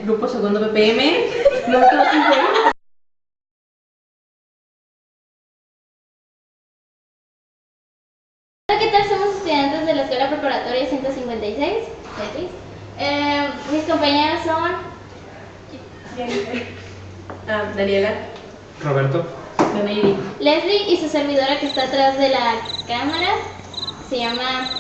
Grupo Segundo BPM. No creo que Hola, ¿qué tal? Somos estudiantes de la Escuela Preparatoria 156. Beatriz. Mis compañeras son Daniela. Roberto. Maybe. Leslie y su servidora que está atrás de la cámara. Se llama...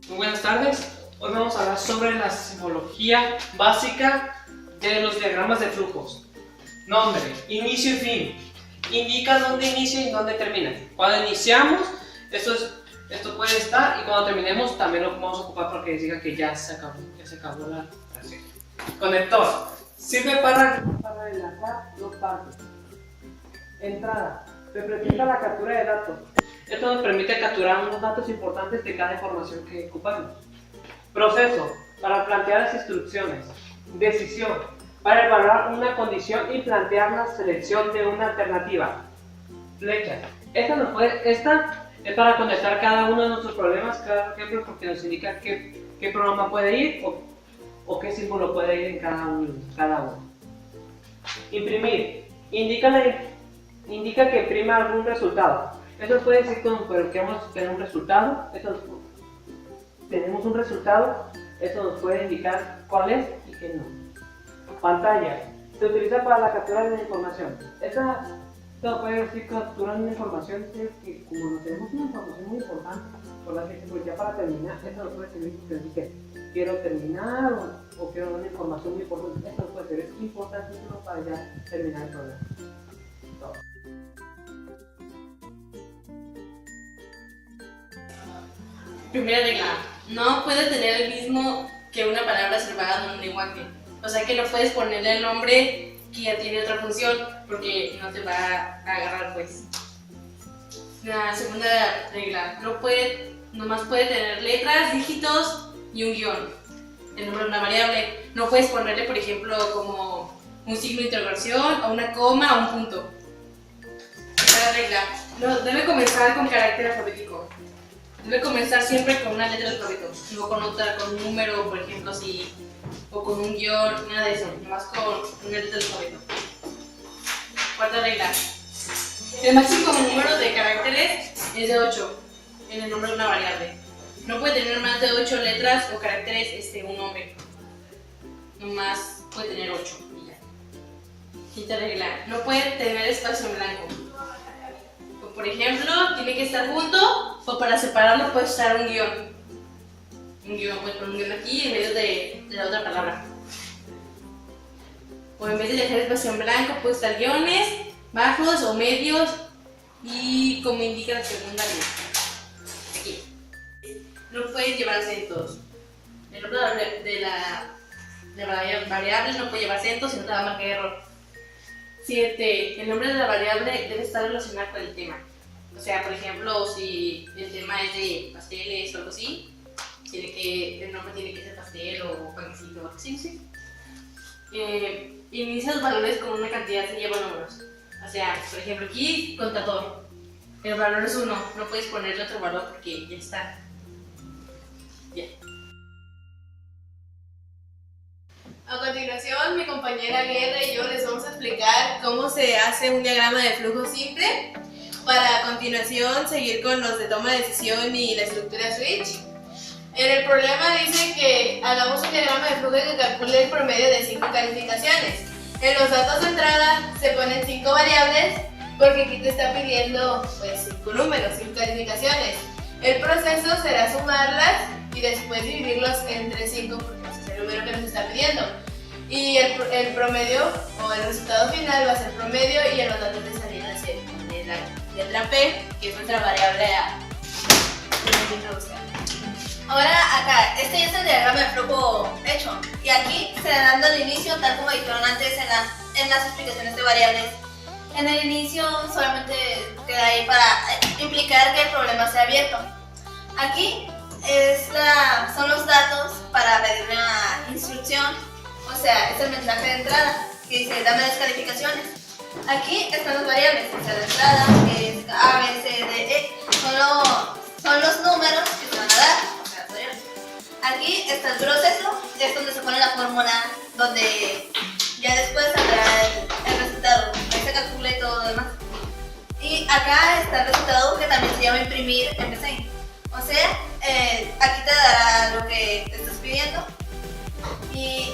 Muy buenas tardes. Hoy vamos a hablar sobre la simbología básica de los diagramas de flujos. Nombre, inicio y fin. Indica dónde inicia y dónde termina. Cuando iniciamos, esto puede estar, y cuando terminemos también lo vamos a ocupar porque diga que ya se acabó la frase. Conector. Sirve para enlazar dos partes. Entrada. Representa la captura de datos. Esto nos permite capturar unos datos importantes de cada información que ocupamos. Proceso, para plantear las instrucciones. Decisión, para evaluar una condición y plantear la selección de una alternativa. Flecha, esta es para conectar cada uno de nuestros problemas, cada ejemplo, porque nos indica qué programa puede ir o qué símbolo puede ir en cada uno. Imprimir, indica que imprima algún resultado. Eso puede decir como queremos tener un resultado. Tenemos un resultado, eso nos puede indicar cuál es y qué no. Pantalla, se utiliza para la captura de la información. Esta puede decir capturar una información que como no tenemos una información muy importante, por la que pues ya para terminar, esto nos puede servir porque dice quiero terminar o quiero dar una información muy importante. Esto puede ser importantísimo para ya terminar el programa. Primera regla, no puede tener el mismo que una palabra reservada en un lenguaje. O sea que no puedes ponerle el nombre que ya tiene otra función porque no te va a agarrar pues. La segunda regla, nomás puede tener letras, dígitos y un guión. El nombre de una variable. No puedes ponerle, por ejemplo, como un signo de interrogación o una coma o un punto. Tercera regla, debe comenzar con carácter alfabético. Debe comenzar siempre con una letra del alfabeto, no con otra, con un número, por ejemplo, así, o con un guión, nada de eso, nomás con una letra del alfabeto. Cuarta regla. El máximo número de caracteres es de 8 en el nombre de una variable. No puede tener más de 8 letras o caracteres un nombre. Nomás puede tener 8 y ya. Quinta regla. No puede tener espacio en blanco. Por ejemplo, tiene que estar junto o para separarlo puedes usar un guión. Puedes poner un guión aquí en medio de la otra palabra. O en vez de dejar espacio en blanco puedes usar guiones bajos o medios y como indica la segunda línea. Aquí. No puedes llevar acentos. El nombre de la variable no puede llevar acentos si no te va a marcar error. 7. El nombre de la variable debe estar relacionado con el tema. O sea, por ejemplo, si el tema es de pasteles o algo así, el nombre tiene que ser pastel o panquecito o algo así, ¿sí? Inicia los valores con una cantidad que lleva números. O sea, por ejemplo, aquí, contador. El valor es 1, no puedes ponerle otro valor porque ya está. Ya. A continuación, mi compañera Guerra y yo les vamos a explicar cómo se hace un diagrama de flujo simple para a continuación seguir con los de toma de decisión y la estructura switch. En el problema dice que hagamos un diagrama de flujo que calcule el promedio de 5 calificaciones. En los datos de entrada se ponen 5 variables porque aquí te está pidiendo pues 5 números, 5 calificaciones. El proceso será sumarlas y después dividirlos entre 5 porque ese es el número que nos está pidiendo. Y el promedio o el resultado final va a ser promedio y en los datos de salida se pone la letra P, que es nuestra variable A. Ahora acá, este ya es el diagrama de flujo hecho y aquí se da dando el inicio tal como dijeron antes en las explicaciones de variables. En el inicio solamente queda ahí para implicar que el problema sea abierto. Aquí son los datos para pedir una instrucción, o sea, es el mensaje de entrada. que dice dame las calificaciones. Aquí están las variables, o sea, la entrada, que es A, B, C, D, E, son los números que se van a dar, o sea, las variables. Aquí está el proceso, es donde se pone la fórmula, donde ya después saldrá el resultado, ahí se calcula y todo lo demás. Y acá está el resultado que también se llama imprimir en Paint. O sea, aquí te dará lo que te estás pidiendo. Y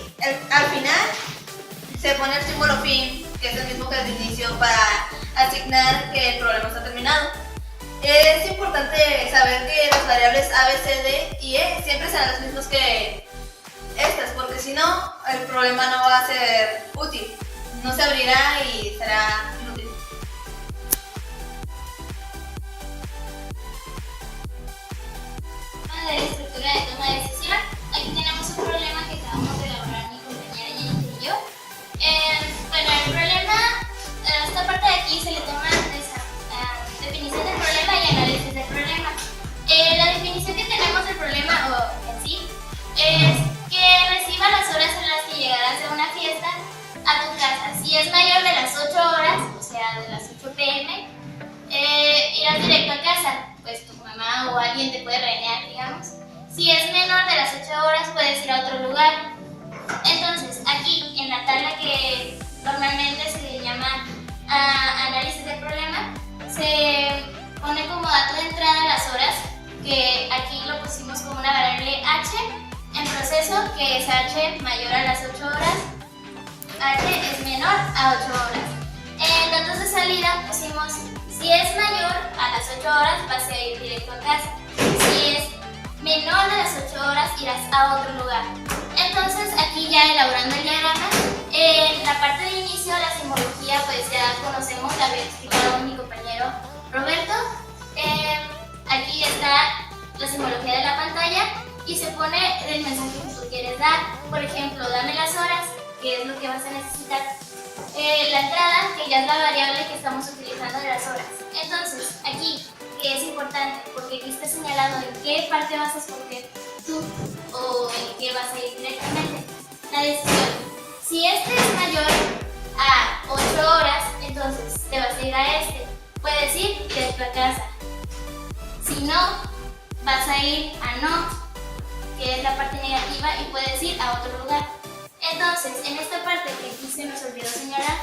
al final se pone el símbolo fin, que es el mismo que al inicio, para asignar que el problema está terminado. Es importante saber que las variables A, B, C, D y E siempre serán las mismas que estas, porque si no, el problema no va a ser útil. No se abrirá y será inútil. De la estructura de toma de decisión, aquí tenemos un problema que acabamos de elaborar mi compañera Jennifer y yo. Bueno, el problema, esta parte de aquí se le toma definición del problema y análisis del problema. La definición que tenemos del problema en sí es que reciba las horas en las que llegarás de una fiesta a tu casa. Si es mayor de las 8 horas, o sea, de las 8 p.m., irás directo a casa, pues tu mamá o alguien te puede regañar, digamos. Si es menor de las 8 horas, puedes ir a otro lugar. Entonces, aquí en la tabla que normalmente se le llama análisis del problema, se pone como dato de entrada las horas, que aquí lo pusimos como una variable h, en proceso, que es h mayor a las 8 horas, h es menor a 8 horas. En datos de salida pusimos, si es mayor a las 8 horas, vas a ir directo a casa. Si es menor de las 8 horas, irás a otro lugar. Entonces, aquí ya elaborando el diagrama, en la parte de inicio, la simbología, pues ya conocemos, la había explicado mi compañero Roberto. Aquí está la simbología de la pantalla y se pone el mensaje que tú quieres dar. Por ejemplo, dame las horas, que es lo que vas a necesitar. La entrada, que ya es la variable que estamos utilizando de las horas. Entonces, aquí, que es importante, porque aquí está señalado en qué parte vas a escoger tú o en qué vas a ir directamente. La decisión. Si este es mayor a 8 horas, entonces te vas a ir a este. Puedes ir directo a casa. Si no, vas a ir a no, que es la parte negativa, y puedes ir a otro lugar. Entonces, en esta parte que aquí se nos olvidó señalar,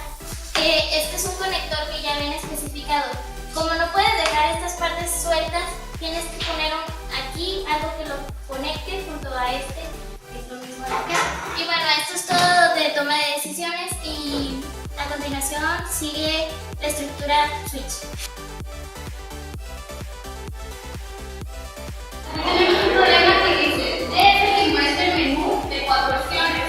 este es un conector que ya viene especificado. Como no puedes dejar estas partes sueltas, tienes que poner aquí algo que lo conecte junto a este, que es lo mismo de acá. Y bueno, esto es todo de toma de decisiones y a continuación sigue la estructura switch. Tenemos un problema que dice, debe que muestre el menú de 4 opciones.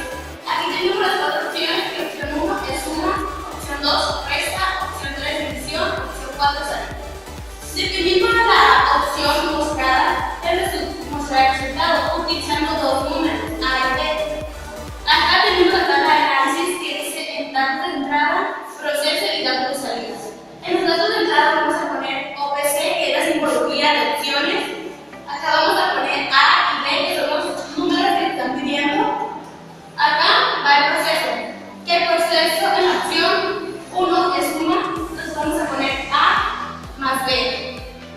Aquí tenemos las 4 opciones, que opción 1 es suma, opción 2 resta, opción 3 división, opción 4 salida. Dependiendo de la opción mostrada, mostrará el resultado utilizando dos números, A y B. Acá tenemos la tabla de análisis que dice en datos de entrada, proceso y datos de salida. En los datos de entrada vamos a poner OPC, que es la simbología de opciones. Acá vamos a poner A y B, que son los números que están pidiendo. Acá va el proceso. Que el proceso en la opción 1 es suma, entonces vamos a poner A más B.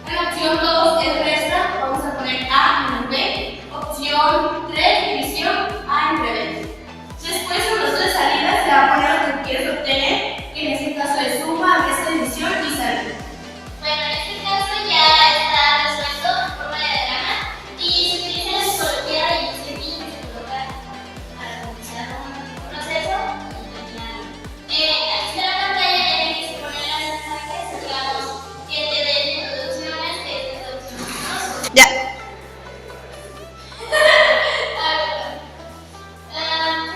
En la opción 2 es resta, vamos a poner A menos B. Opción 3, división, A entre B. Después en los dos de salida se va a poner lo que quieres obtener, que en este caso es suma, resta, división y salida. Bueno, en este caso ya está resuelto en forma de diagrama y se utiliza la psicología de inicio y fin que se coloca para comenzar un proceso y terminarlo. Aquí está la pantalla en la que se ponen las mensajes, digamos, que te den introducciones, que es introducción 2. Ya.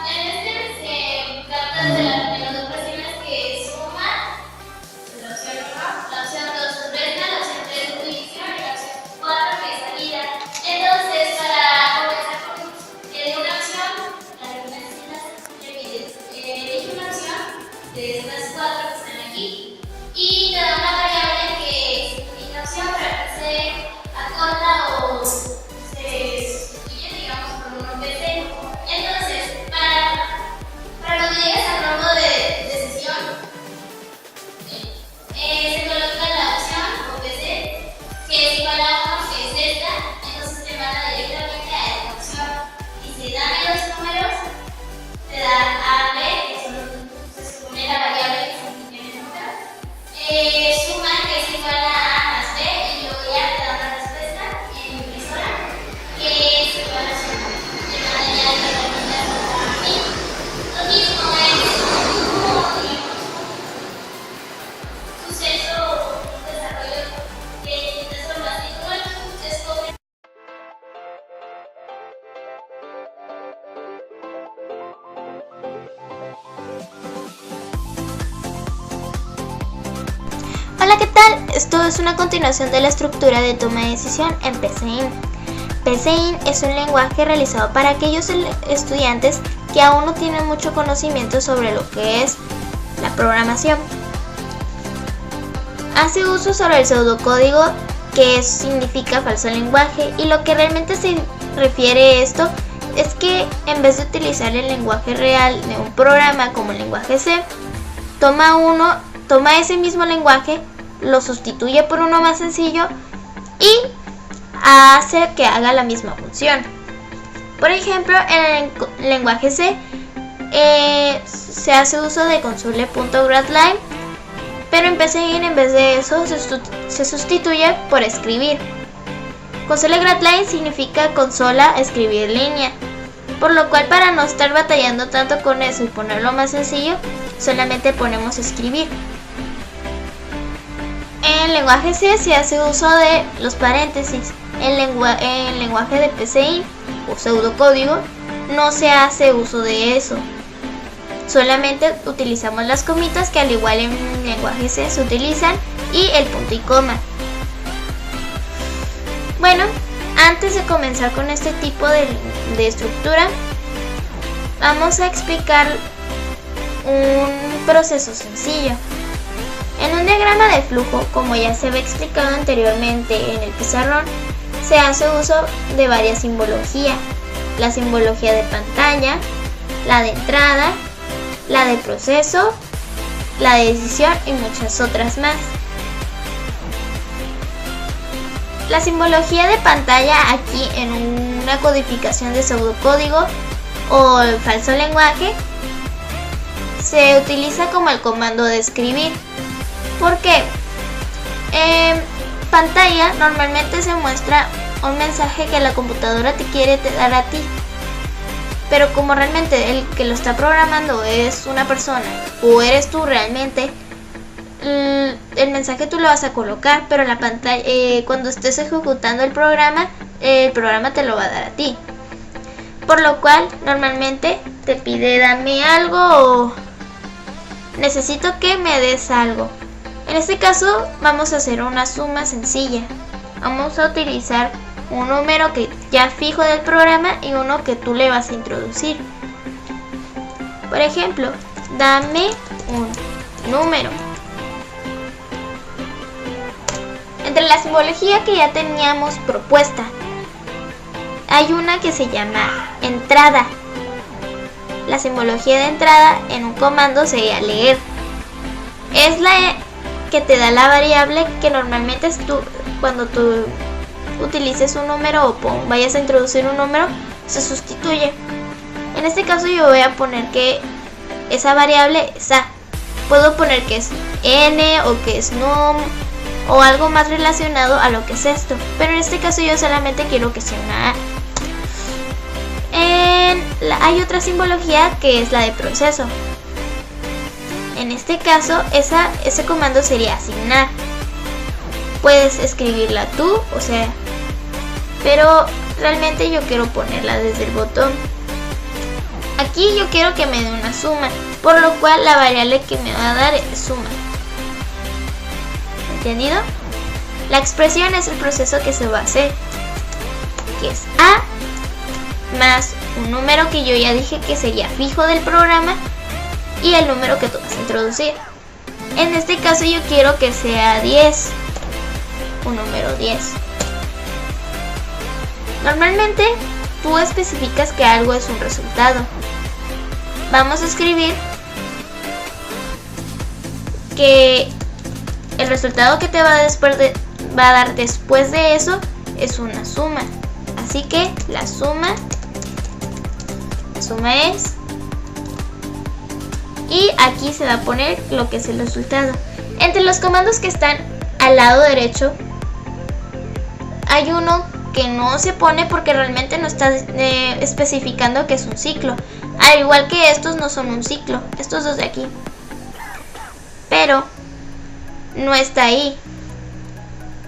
En este se trata de las dos opciones que es suma, la opción 1, la opción 2 es resta, la opción 3 es división y la opción 4 que es salida. Entonces, para comenzar con una opción, la que necesitas, elige una opción de estas 4 que están aquí y te da una variable que es una opción para que se acorta o se sustituye, digamos, por un OPC. Entonces, para cuando llegues al rango de Hola, ¿qué tal? Esto es una continuación de la estructura de toma de decisión en PCIN. PCIN es un lenguaje realizado para aquellos estudiantes que aún no tienen mucho conocimiento sobre lo que es la programación. Hace uso sobre el pseudocódigo, que significa falso lenguaje, y lo que realmente se refiere a esto es que en vez de utilizar el lenguaje real de un programa como el lenguaje C, toma ese mismo lenguaje, lo sustituye por uno más sencillo y hace que haga la misma función. Por ejemplo, en el lenguaje C se hace uso de console.writeline, pero en PCIN en vez de eso se sustituye por escribir. Console.writeline significa consola, escribir línea, por lo cual para no estar batallando tanto con eso y ponerlo más sencillo, solamente ponemos escribir. En el lenguaje C se hace uso de los paréntesis. En el lenguaje de PCIN o pseudocódigo no se hace uso de eso. Solamente utilizamos las comitas, que al igual en el lenguaje C se utilizan, y el punto y coma. Bueno, antes de comenzar con este tipo de estructura, vamos a explicar un proceso sencillo. En un diagrama de flujo, como ya se había explicado anteriormente en el pizarrón, se hace uso de varias simbologías. La simbología de pantalla, la de entrada, la de proceso, la de decisión y muchas otras más. La simbología de pantalla, aquí en una codificación de pseudocódigo o el falso lenguaje, se utiliza como el comando de escribir. ¿Por qué? En pantalla normalmente se muestra un mensaje que la computadora te quiere dar a ti, pero como realmente el que lo está programando es una persona o eres tú realmente, el mensaje tú lo vas a colocar, pero la pantalla, cuando estés ejecutando el programa te lo va a dar a ti, por lo cual normalmente te pide dame algo o necesito que me des algo. En este caso vamos a hacer una suma sencilla. Vamos a utilizar un número que ya fijo del programa y uno que tú le vas a introducir. Por ejemplo, dame un número. Entre la simbología que ya teníamos propuesta, hay una que se llama entrada. La simbología de entrada en un comando sería leer. Es la que te da la variable que normalmente es cuando tú utilices un número o vayas a introducir un número, se sustituye. En este caso yo voy a poner que esa variable es A. Puedo poner que es N o que es num o algo más relacionado a lo que es esto, pero en este caso yo solamente quiero que sea una A. Hay otra simbología que es la de proceso. En este caso ese comando sería asignar. Puedes escribirla tú, pero realmente yo quiero ponerla desde el botón. Aquí yo quiero que me dé una suma, por lo cual la variable que me va a dar es suma. ¿Entendido? La expresión es el proceso que se va a hacer, que es A más un número que yo ya dije que sería fijo del programa y el número que tú vas a introducir. En este caso yo quiero que sea 10, un número 10. Normalmente tú especificas que algo es un resultado. Vamos a escribir que el resultado que te va a dar después de eso es una suma. Así que la suma es, y aquí se va a poner lo que es el resultado. Entre los comandos que están al lado derecho hay uno que no se pone porque realmente no está especificando que es un ciclo, al igual que estos no son un ciclo, estos dos de aquí, pero no está ahí.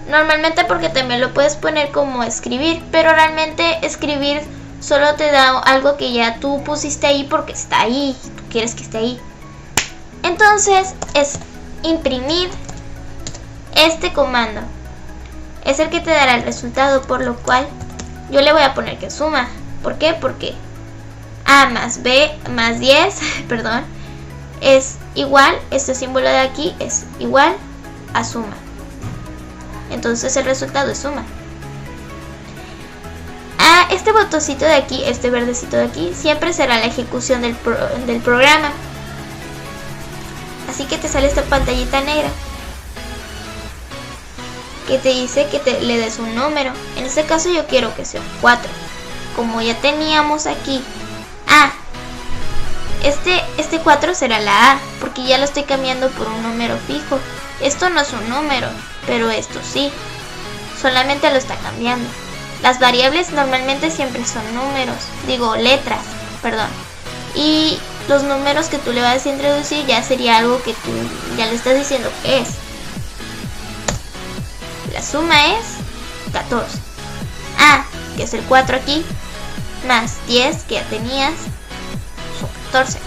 Normalmente porque también lo puedes poner como escribir, pero realmente escribir solo te da algo que ya tú pusiste ahí porque está ahí, tú quieres que esté ahí. Entonces es imprimir este comando es el que te dará el resultado, por lo cual yo le voy a poner que suma. ¿Por qué? Porque A más B más 10, perdón, es igual, este símbolo de aquí es igual a suma. Entonces el resultado es suma. Este botoncito de aquí, este verdecito de aquí, siempre será la ejecución del programa. Así que te sale esta pantallita negra que te dice que le des un número. En este caso yo quiero que sea 4. Como ya teníamos aquí A, este 4 será la A, porque ya lo estoy cambiando por un número fijo. Esto no es un número, pero esto sí, solamente lo está cambiando. Las variables normalmente siempre son números, digo letras, perdón. Y los números que tú le vas a introducir ya sería algo que tú ya le estás diciendo que es. La suma es 14. A, que es el 4 aquí, más 10 que ya tenías, son 14.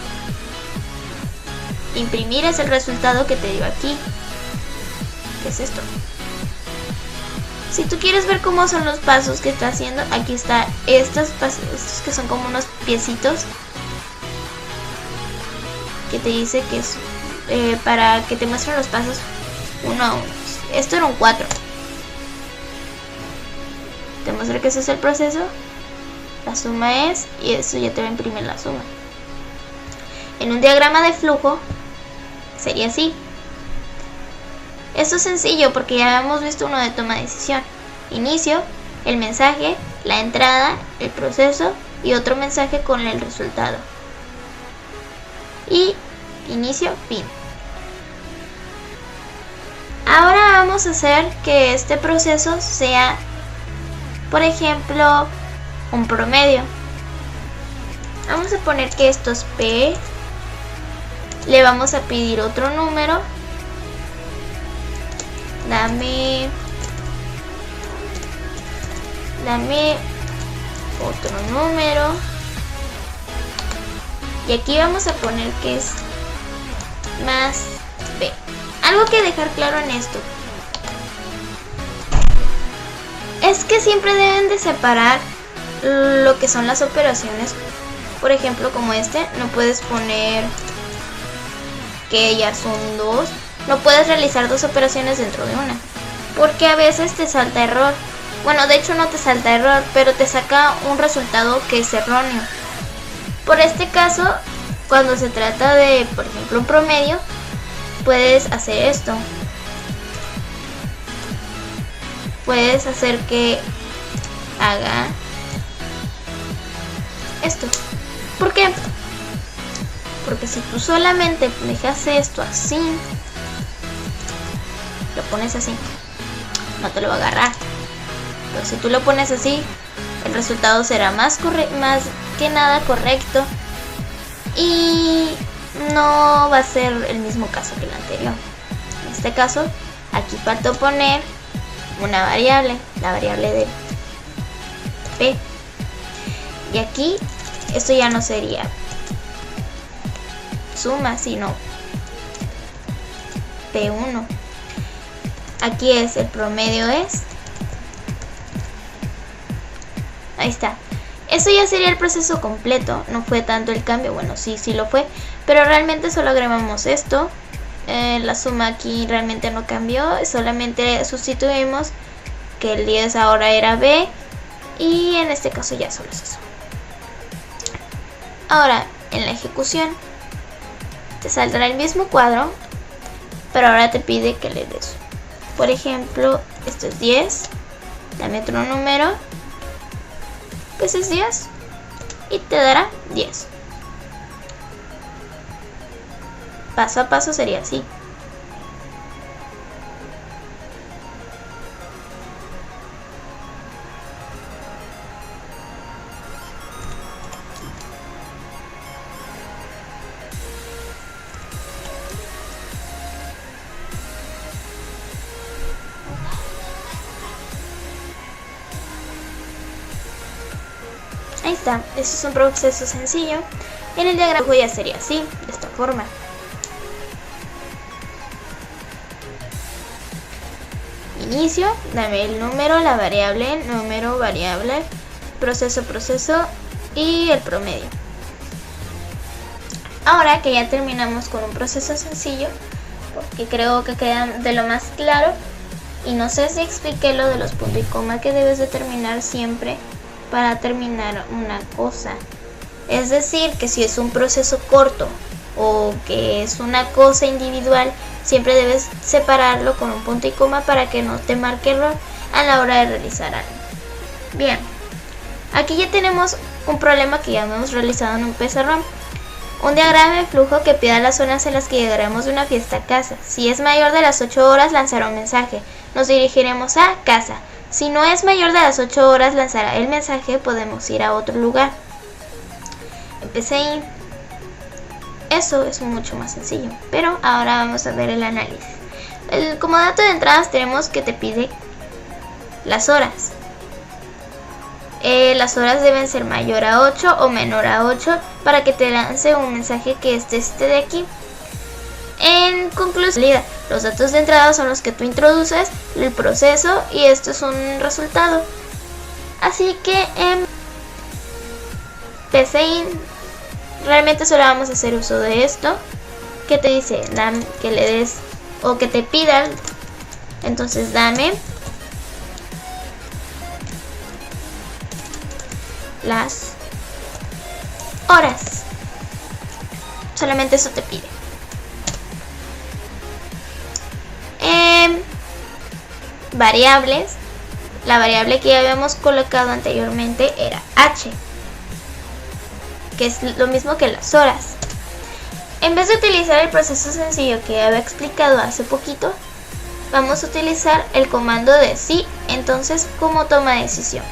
Imprimir es el resultado que te dio aquí. ¿Qué es esto? Si tú quieres ver cómo son los pasos que está haciendo, aquí está estos que son como unos piecitos que te dice que es para que te muestren los pasos uno a uno. Esto era un 4. Te muestra que ese es el proceso, la suma es, y eso ya te va a imprimir la suma. En un diagrama de flujo sería así. Esto es sencillo porque ya hemos visto uno de toma de decisión. Inicio, el mensaje, la entrada, el proceso y otro mensaje con el resultado. Y inicio, fin. Ahora vamos a hacer que este proceso sea, por ejemplo, un promedio. Vamos a poner que esto es P. Le vamos a pedir otro número. Dame otro número. Y aquí vamos a poner que es más B. Algo que dejar claro en esto es que siempre deben de separar lo que son las operaciones. Por ejemplo, como no puedes poner que ya son 2. No puedes realizar 2 operaciones dentro de una, porque a veces te salta error. Bueno, de hecho no te salta error, pero te saca un resultado que es erróneo. Por este caso, cuando se trata de, por ejemplo, un promedio, puedes hacer esto. Puedes hacer que haga esto. ¿Por qué? Porque si tú solamente dejas esto así, lo pones así, no te lo va a agarrar. Pero si tú lo pones así, el resultado será más que nada correcto y no va a ser el mismo caso que el anterior. En este caso, aquí faltó poner una variable, la variable de P. Y aquí, esto ya no sería suma, sino P1. Aquí es el promedio es. Ahí está. Eso ya sería el proceso completo. No fue tanto el cambio. Bueno, sí lo fue. Pero realmente solo agregamos esto. La suma aquí realmente no cambió. Solamente sustituimos que el 10 ahora era B. Y en este caso ya solo es eso. Ahora, en la ejecución, te saldrá el mismo cuadro. Pero ahora te pide que le des. Por ejemplo, esto es 10. Dame otro número. Pues es 10. Y te dará 10. Paso a paso sería así. Ahí está, eso es un proceso sencillo. En el diagrama ya sería así, de esta forma. inicio, dame el número, la variable, número, variable, proceso, proceso y el promedio. Ahora que ya terminamos con un proceso sencillo, porque creo que queda de lo más claro, y no sé si expliqué lo de los puntos y coma que debes de terminar siempre para terminar una cosa. Es decir, que si es un proceso corto o que es una cosa individual, siempre debes separarlo con un punto y coma para que no te marque error a la hora de realizar algo. Bien, aquí ya tenemos un problema que ya hemos realizado en un pizarrón. Un diagrama de flujo que pida las zonas en las que llegaremos de una fiesta a casa. Si es mayor de las 8 horas, lanzará un mensaje. Nos dirigiremos a casa. Si no es mayor de las 8 horas, lanzará el mensaje. Podemos ir a otro lugar. Empecé ahí. Eso es mucho más sencillo. Pero ahora vamos a ver el análisis. Como dato de entradas tenemos que te pide las horas. Las horas deben ser mayor a 8 o menor a 8 para que te lance un mensaje que es este de aquí. En conclusión, los datos de entrada son los que tú introduces, el proceso, y esto es un resultado. Así que en PCIN realmente solo vamos a hacer uso de esto, que te dice que le des o que te pidan. Entonces dame las horas. Solamente eso te pide. Variables. La variable que ya habíamos colocado anteriormente era h, que es lo mismo que las horas. En vez de utilizar el proceso sencillo que había explicado hace poquito, vamos a utilizar el comando de sí, entonces como toma de decisión.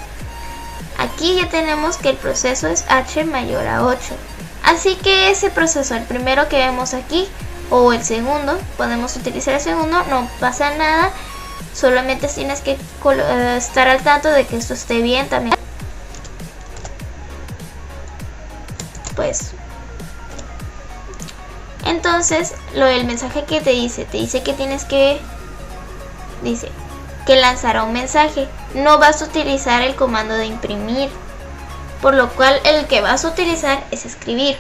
Aquí ya tenemos que el proceso es h mayor a 8. Así que ese proceso, el primero que vemos aquí, o el segundo, podemos utilizar el segundo, no pasa nada. Solamente tienes que estar al tanto de que esto esté bien también. Pues entonces el mensaje que te dice que tienes que lanzará un mensaje. No vas a utilizar el comando de imprimir, por lo cual el que vas a utilizar es escribir.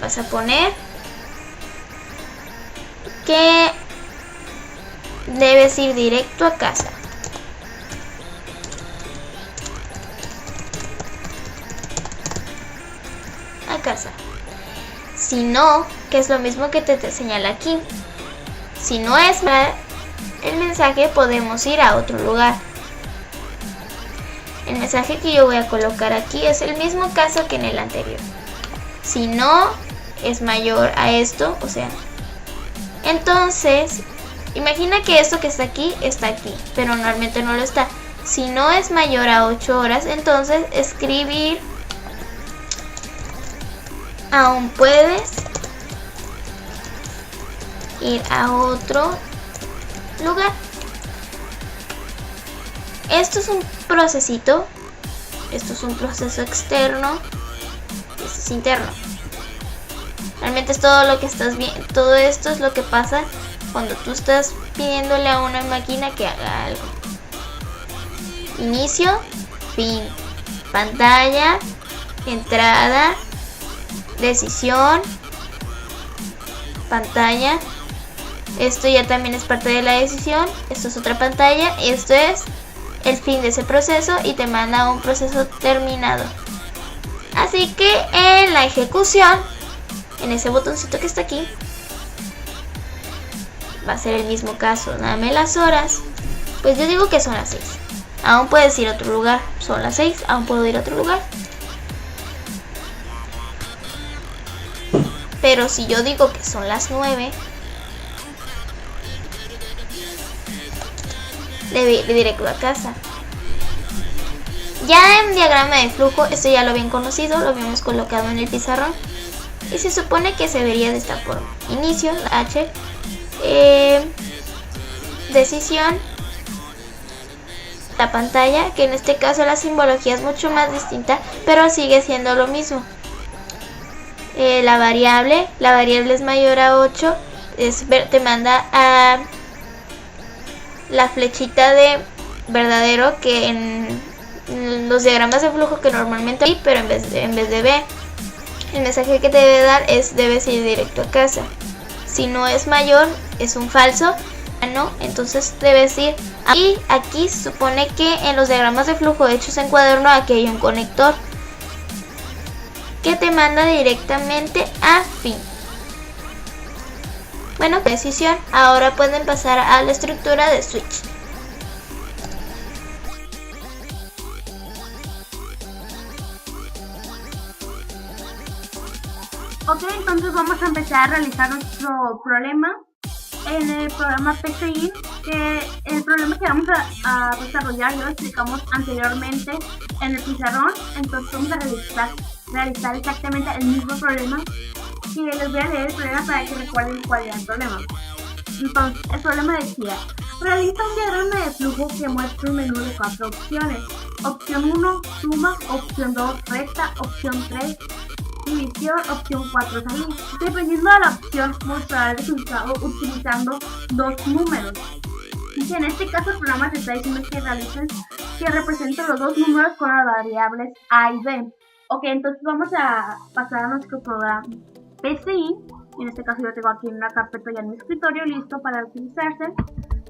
Vas a poner que debes ir directo a casa. A casa. Si no, que es lo mismo que te señala aquí. Si no es el mensaje, podemos ir a otro lugar. El mensaje que yo voy a colocar aquí es el mismo caso que en el anterior. Si no es mayor a esto, o sea, entonces imagina que esto que está aquí, pero normalmente no lo está. Si no es mayor a 8 horas, entonces escribir aún puedes ir a otro lugar. Esto es un procesito, esto es un proceso externo, esto es interno. Realmente es todo lo que estás viendo, todo esto es lo que pasa cuando tú estás pidiéndole a una máquina que haga algo. Inicio, fin, pantalla, entrada, decisión, pantalla. Esto ya también es parte de la decisión. Esto es otra pantalla. Esto es el fin de ese proceso y te manda a un proceso terminado. Así que en la ejecución, en ese botoncito que está aquí, va a ser el mismo caso. Dame las horas. Pues yo digo que son las 6. Aún puedes ir a otro lugar. Son las 6. Aún puedo ir a otro lugar. Pero si yo digo que son las 9, le ir directo a casa. Ya en diagrama de flujo, esto ya lo habían conocido, lo habíamos colocado en el pizarrón. Y se supone que se vería de esta forma. Inicio, H, decisión, la pantalla, que en este caso la simbología es mucho más distinta, pero sigue siendo lo mismo. La variable es mayor a 8, te manda la flechita de verdadero que en los diagramas de flujo que normalmente hay, pero en vez de B. El mensaje que te debe dar es debes ir directo a casa. Si no es mayor, es un falso. No, entonces debes ir y aquí se supone que en los diagramas de flujo hechos en cuaderno aquí hay un conector que te manda directamente a fin. Bueno, decisión. Ahora pueden pasar a la estructura de switch. Ok, entonces vamos a empezar a realizar nuestro problema en el programa PCI, que el problema que vamos a desarrollar ya lo explicamos anteriormente en el pizarrón. Entonces vamos a realizar exactamente el mismo problema, que les voy a leer el problema para que recuerden cuál era el problema. Entonces el problema decía: realiza un diagrama de flujo que muestra un menú de 4 opciones. Opción 1, suma. Opción 2, resta. Opción 3, división. Opción 4, salir. Dependiendo de la opción, mostrará el resultado utilizando 2 números. Y en este caso el programa te está diciendo que representen los 2 números con las variables A y B. Ok, entonces vamos a pasar a nuestro programa PCI. En este caso yo tengo aquí una carpeta ya en mi escritorio listo para utilizarse.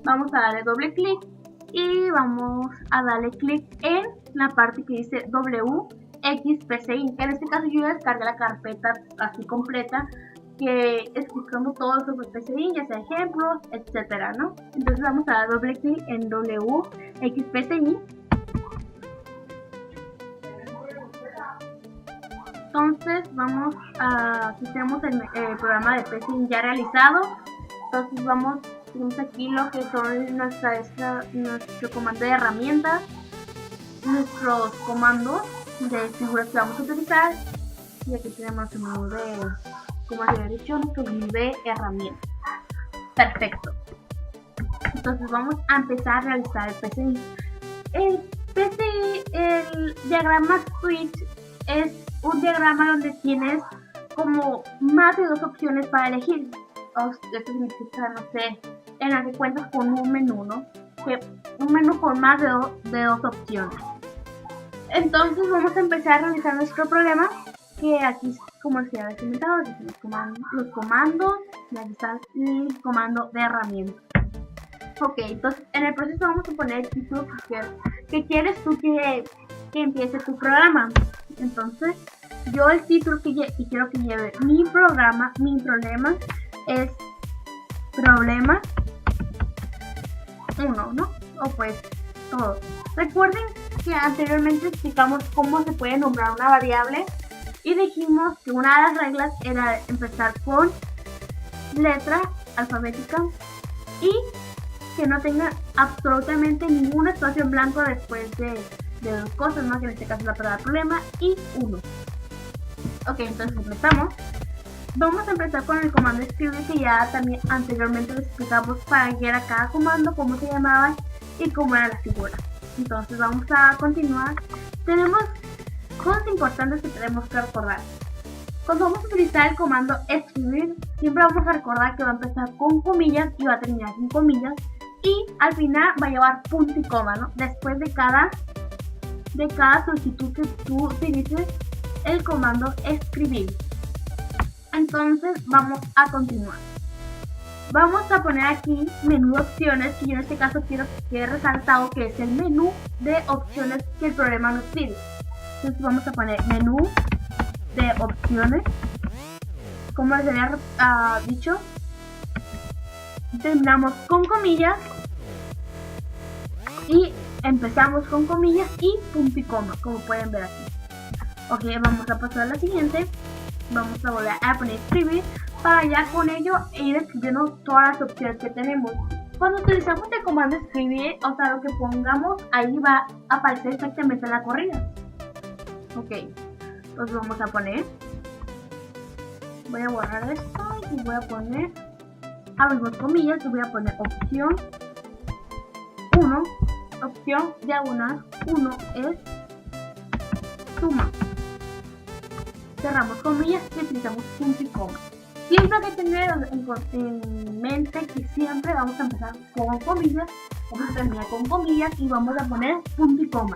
Vamos a darle doble clic y vamos a darle clic en la parte que dice WXPCI. En este caso yo descargué la carpeta así completa, que explicamos todo sobre PCI, ya sea ejemplos, etcétera, ¿no? Entonces vamos a dar doble clic en WXPCI. Entonces vamos a, aquí tenemos el programa de PCI ya realizado. Entonces tenemos aquí lo que son nuestro comando de herramientas, nuestros comandos de figuras que vamos a utilizar, y aquí tenemos el menú de, como les había dicho, nuestro menú de herramientas. Perfecto. Entonces vamos a empezar a realizar el PCI. El PCI, el diagrama switch, es un diagrama donde tienes como más de 2 opciones para elegir. Esto significa, no sé, en la que cuentas con un menú, ¿no? Que un menú con más de 2 opciones. Entonces vamos a empezar a realizar nuestro problema, que aquí, como les había comentado, los comandos, y aquí está el comando de herramientas. Ok, entonces en el proceso vamos a poner el título que quieres tú que empiece tu programa. Entonces yo el título que quiero que lleve mi problema es problema 1, ¿no? O pues todo. Recuerden que anteriormente explicamos cómo se puede nombrar una variable y dijimos que una de las reglas era empezar con letra alfabética y que no tenga absolutamente ningún espacio en blanco después de 2 cosas, ¿no? Que en este caso es la palabra problema y 1. Ok, entonces empezamos. Vamos a empezar con el comando escribir, que ya también anteriormente lo explicamos para que era cada comando, cómo se llamaba y cómo era la figura. Entonces vamos a continuar. Tenemos cosas importantes que tenemos que recordar. Cuando vamos a utilizar el comando escribir, siempre vamos a recordar que va a empezar con comillas y va a terminar sin comillas, y al final va a llevar punto y coma, ¿no? Después de cada solicitud que tú utilices el comando escribir. Entonces vamos a continuar. Vamos a poner aquí menú de opciones, que yo en este caso quiero que quede resaltado que es el menú de opciones que el programa nos pide. Entonces vamos a poner menú de opciones, como les había dicho. Terminamos con comillas y empezamos con comillas y punto y coma, como pueden ver aquí. Ok, vamos a pasar a la siguiente. Vamos a volver a poner escribir para ya con ello ir escribiendo todas las opciones que tenemos. Cuando utilizamos el comando escribir, o sea, lo que pongamos ahí va a aparecer exactamente en la corrida. Ok, entonces vamos a poner, voy a borrar esto y voy a poner, abrimos comillas y voy a poner opción 1, opción diagonal 1 es suma. Cerramos comillas y utilizamos punto y coma. Siempre hay que tener en mente que siempre vamos a empezar con comillas, vamos a terminar con comillas y vamos a poner punto y coma.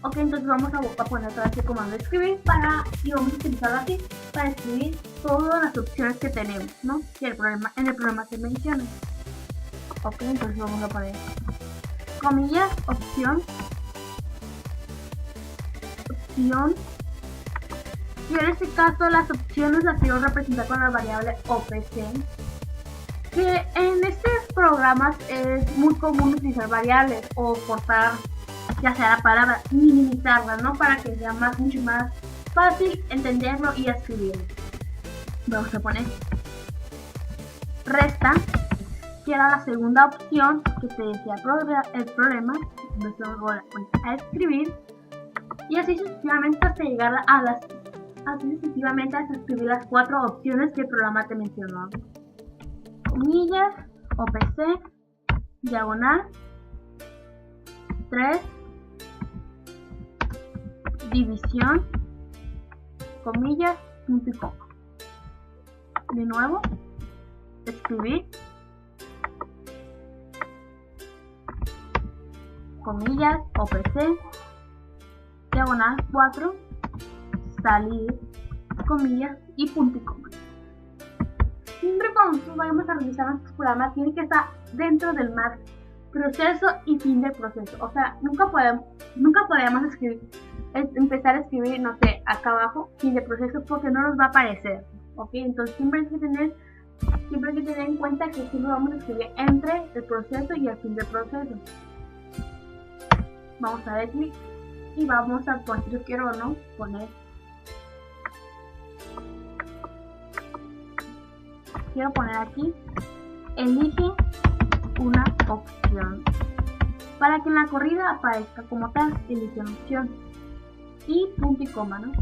Ok, entonces vamos a poner otra vez el comando de escribir y vamos a utilizarlo así para escribir todas las opciones que tenemos, ¿no? Que en el programa se menciona. Ok, entonces vamos a poner comillas, opción, y en este caso las opciones las quiero representar con la variable OPC, que en estos programas es muy común utilizar variables o cortar ya sea la palabra, minimizarla, ¿no? Para que sea mucho más fácil entenderlo y escribirlo. Vamos a poner resta, que era la segunda opción que te decía el problema. Entonces vamos a escribir y así sucesivamente hasta llegar hasta escribir las 4 opciones que el programa te mencionó. Comillas, OPC, diagonal, 3, división, comillas, punto y coma. De nuevo, escribir, comillas, OPC, diagonal 4, salir, comillas y punto y coma. Siempre cuando nosotros vayamos a realizar nuestros programas tiene que estar dentro del marco proceso y fin del proceso. O sea, nunca podemos empezar a escribir, no sé, acá abajo, fin del proceso, porque no nos va a aparecer. Ok, entonces siempre hay que tener en cuenta que siempre vamos a escribir entre el proceso y el fin del proceso. Vamos a dar clic y vamos a poner, yo quiero poner aquí, elige una opción para que en la corrida aparezca como tal, elige una opción y punto y coma, ¿no?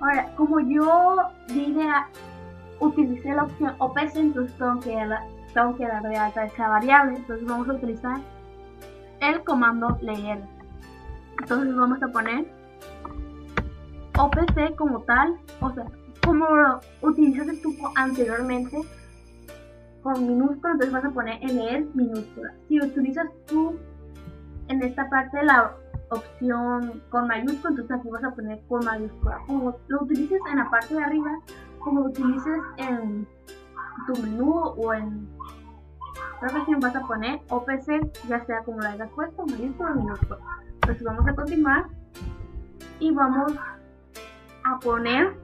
Ahora, como yo utilicé la opción OPC, entonces tengo que dar de alta esa variable, entonces vamos a utilizar el comando leer. Entonces vamos a poner OPC como tal, o sea, como lo utilizaste tú anteriormente con minúscula, entonces vas a poner leer minúscula. Si utilizas tú en esta parte la opción con mayúscula, entonces aquí vas a poner con mayúscula. Como lo utilices en la parte de arriba, como lo utilices en tu menú o en otra versión, vas a poner OPC, ya sea como la hayas puesto, mayúscula o minúscula. Entonces vamos a continuar y vamos a poner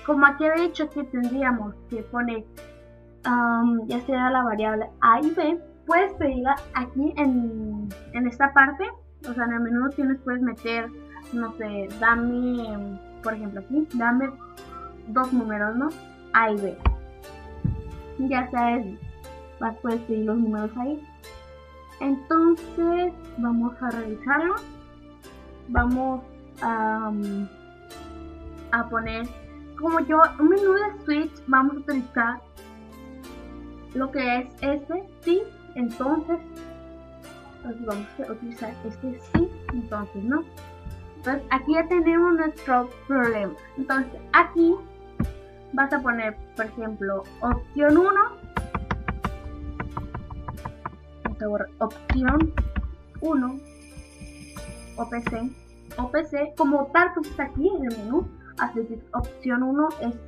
como aquí había dicho que tendríamos que poner ya sea la variable A y B, puedes pedirla aquí en esta parte, o sea en el menú puedes meter, no sé, dame, por ejemplo aquí, dame 2 números, ¿no? A y B. Ya sabes, puedes pedir los números ahí. Entonces vamos a revisarlo. Vamos a poner, como un menú de switch, vamos a utilizar lo que es sí, entonces vamos a utilizar sí, entonces, ¿no? Entonces aquí ya tenemos nuestro problema. Entonces aquí vas a poner, por ejemplo, opción 1, opción 1, OPC, como tal, pues está aquí en el menú, así que opción 1 es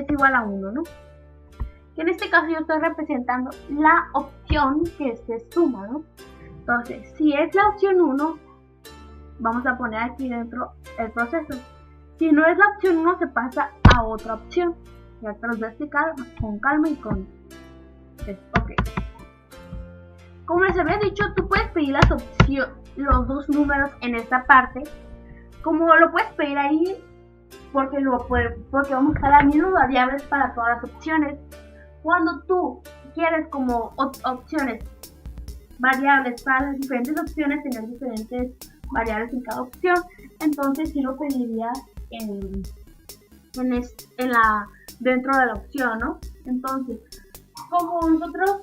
igual a 1, ¿no? Que en este caso yo estoy representando la opción que se suma, ¿no? Entonces, si es la opción 1, vamos a poner aquí dentro el proceso. Si no es la opción 1, se pasa a otra opción. Ya te los voy a explicar con calma y con... Ok. Como les había dicho, tú puedes pedir los 2 números en esta parte. Como lo puedes pedir ahí, porque vamos a usar las mismas variables para todas las opciones. Cuando tú quieres como opciones, variables para las diferentes opciones, tener diferentes variables en cada opción, entonces sí lo pediría dentro de la opción, ¿no? Entonces, como nosotros,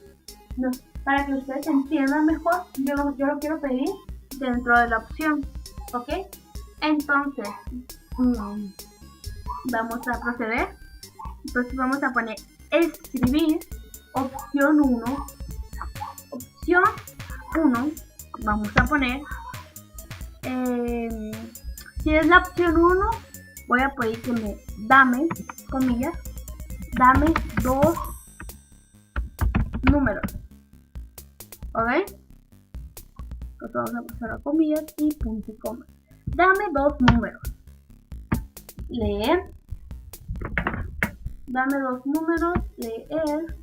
para que ustedes entiendan mejor, yo lo quiero pedir dentro de la opción, ¿ok? Entonces, vamos a proceder. Entonces vamos a poner escribir, opción 1, opción 1, vamos a poner, si es la opción 1, voy a pedir que me dame, comillas, dame 2 números, ¿ok? Entonces vamos a pasar a comillas y punto y coma. Dame 2 números. Leer. Dame 2 números. Leer.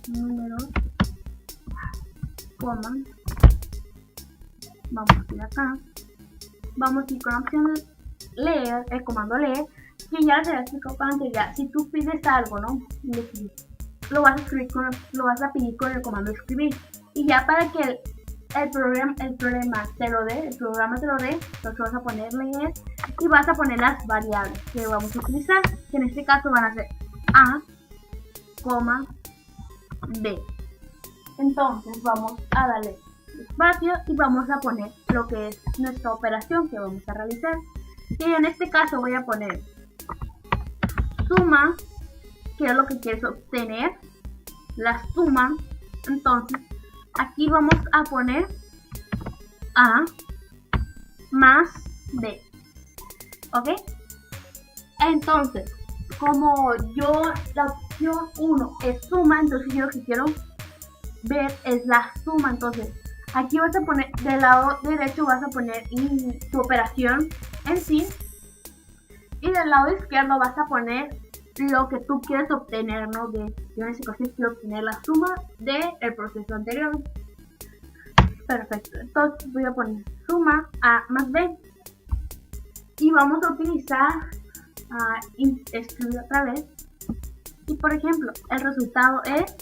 Números. Coma. Vamos a ir acá. Vamos a ir con la opción de leer, el comando leer, que ya les había explicado con anterioridad. Si tú pides algo, ¿no? Lo vas a pedir con el comando escribir. Y ya para que el programa te lo dé, entonces vas a poner leer y vas a poner las variables que vamos a utilizar, que en este caso van a ser A, B. Entonces vamos a darle espacio y vamos a poner lo que es nuestra operación que vamos a realizar. Y en este caso voy a poner suma, que es lo que quieres obtener, la suma. Entonces aquí vamos a poner A más B, ¿ok? Entonces, como la opción 1 es suma, entonces yo lo que quiero ver es la suma. Entonces aquí vas a poner, del lado derecho vas a poner tu operación en sí, y del lado izquierdo vas a poner lo que tú quieres obtener, ¿no? Yo en este caso quiero obtener la suma del proceso anterior. Perfecto, entonces voy a poner suma A más B y vamos a utilizar escribir otra vez. Y por ejemplo, el resultado es,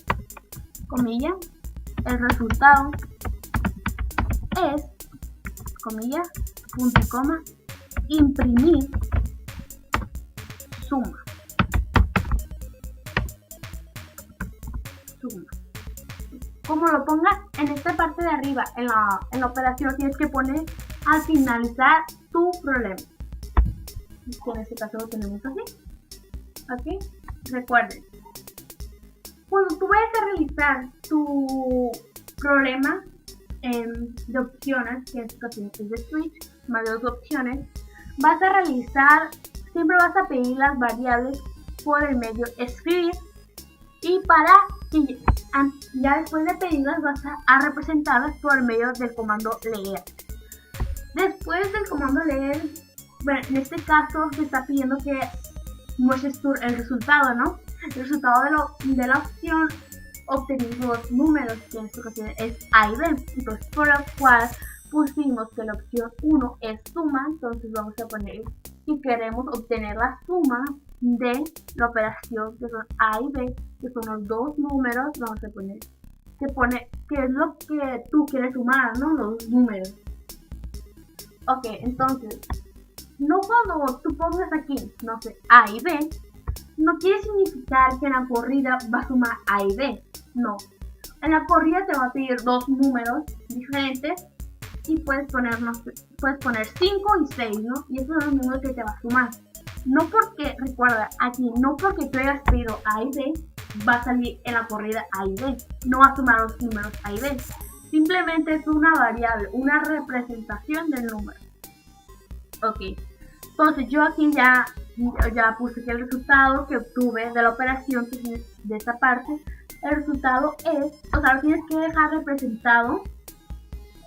comilla, el resultado es, comilla, punto y coma, imprimir suma. Como lo pongas en esta parte de arriba, en la operación, tienes que poner al finalizar tu problema. Que en este caso lo tenemos así. ¿Ok? Recuerden, cuando tú vayas a realizar tu problema de opciones, que en este caso es de switch, más de 2 opciones, vas a realizar, siempre vas a pedir las variables por el medio escribir, y ya después de pedirlas vas a representarlas por el medio del comando leer. Después del comando leer, bueno, en este caso te está pidiendo que muestres el resultado, ¿no? El resultado de la opción, obtener 2 números, que en esta ocasión es A y B. Entonces, por lo cual pusimos que la opción 1 es suma, entonces vamos a poner si queremos obtener la suma de la operación, que son A y B, que son los 2 números, vamos a poner que es lo que tú quieres sumar, ¿no? Los 2 números. Ok, entonces, no cuando tú pongas aquí, no sé, A y B, no quiere significar que en la corrida va a sumar A y B, no. En la corrida te va a pedir 2 números diferentes y puedes poner 5 y 6, ¿no? Y esos son los números que te va a sumar. No porque, recuerda, aquí no porque tú hayas pedido A y B, va a salir en la corrida A y B. No va a sumar los números A y B. Simplemente es una variable, una representación del número. Ok. Entonces yo aquí ya puse que el resultado que obtuve de la operación, que es de esta parte, el resultado es, o sea, lo tienes que dejar representado,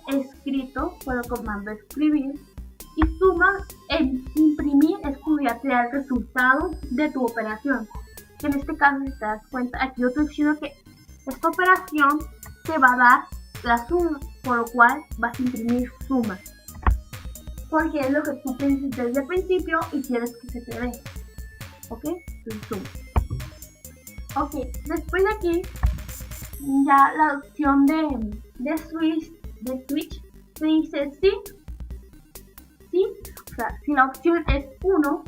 escrito por el comando escribir, y suma en imprimir es cuando ya te da el resultado de tu operación. Que en este caso, si te das cuenta, aquí yo estoy diciendo que esta operación te va a dar la suma, por lo cual vas a imprimir suma. Porque es lo que tú piensas desde el principio y quieres que se te dé. ¿Ok? Entonces suma. Ok, después de aquí, ya la opción de switch te dice sí. O sea, si la opción es 1,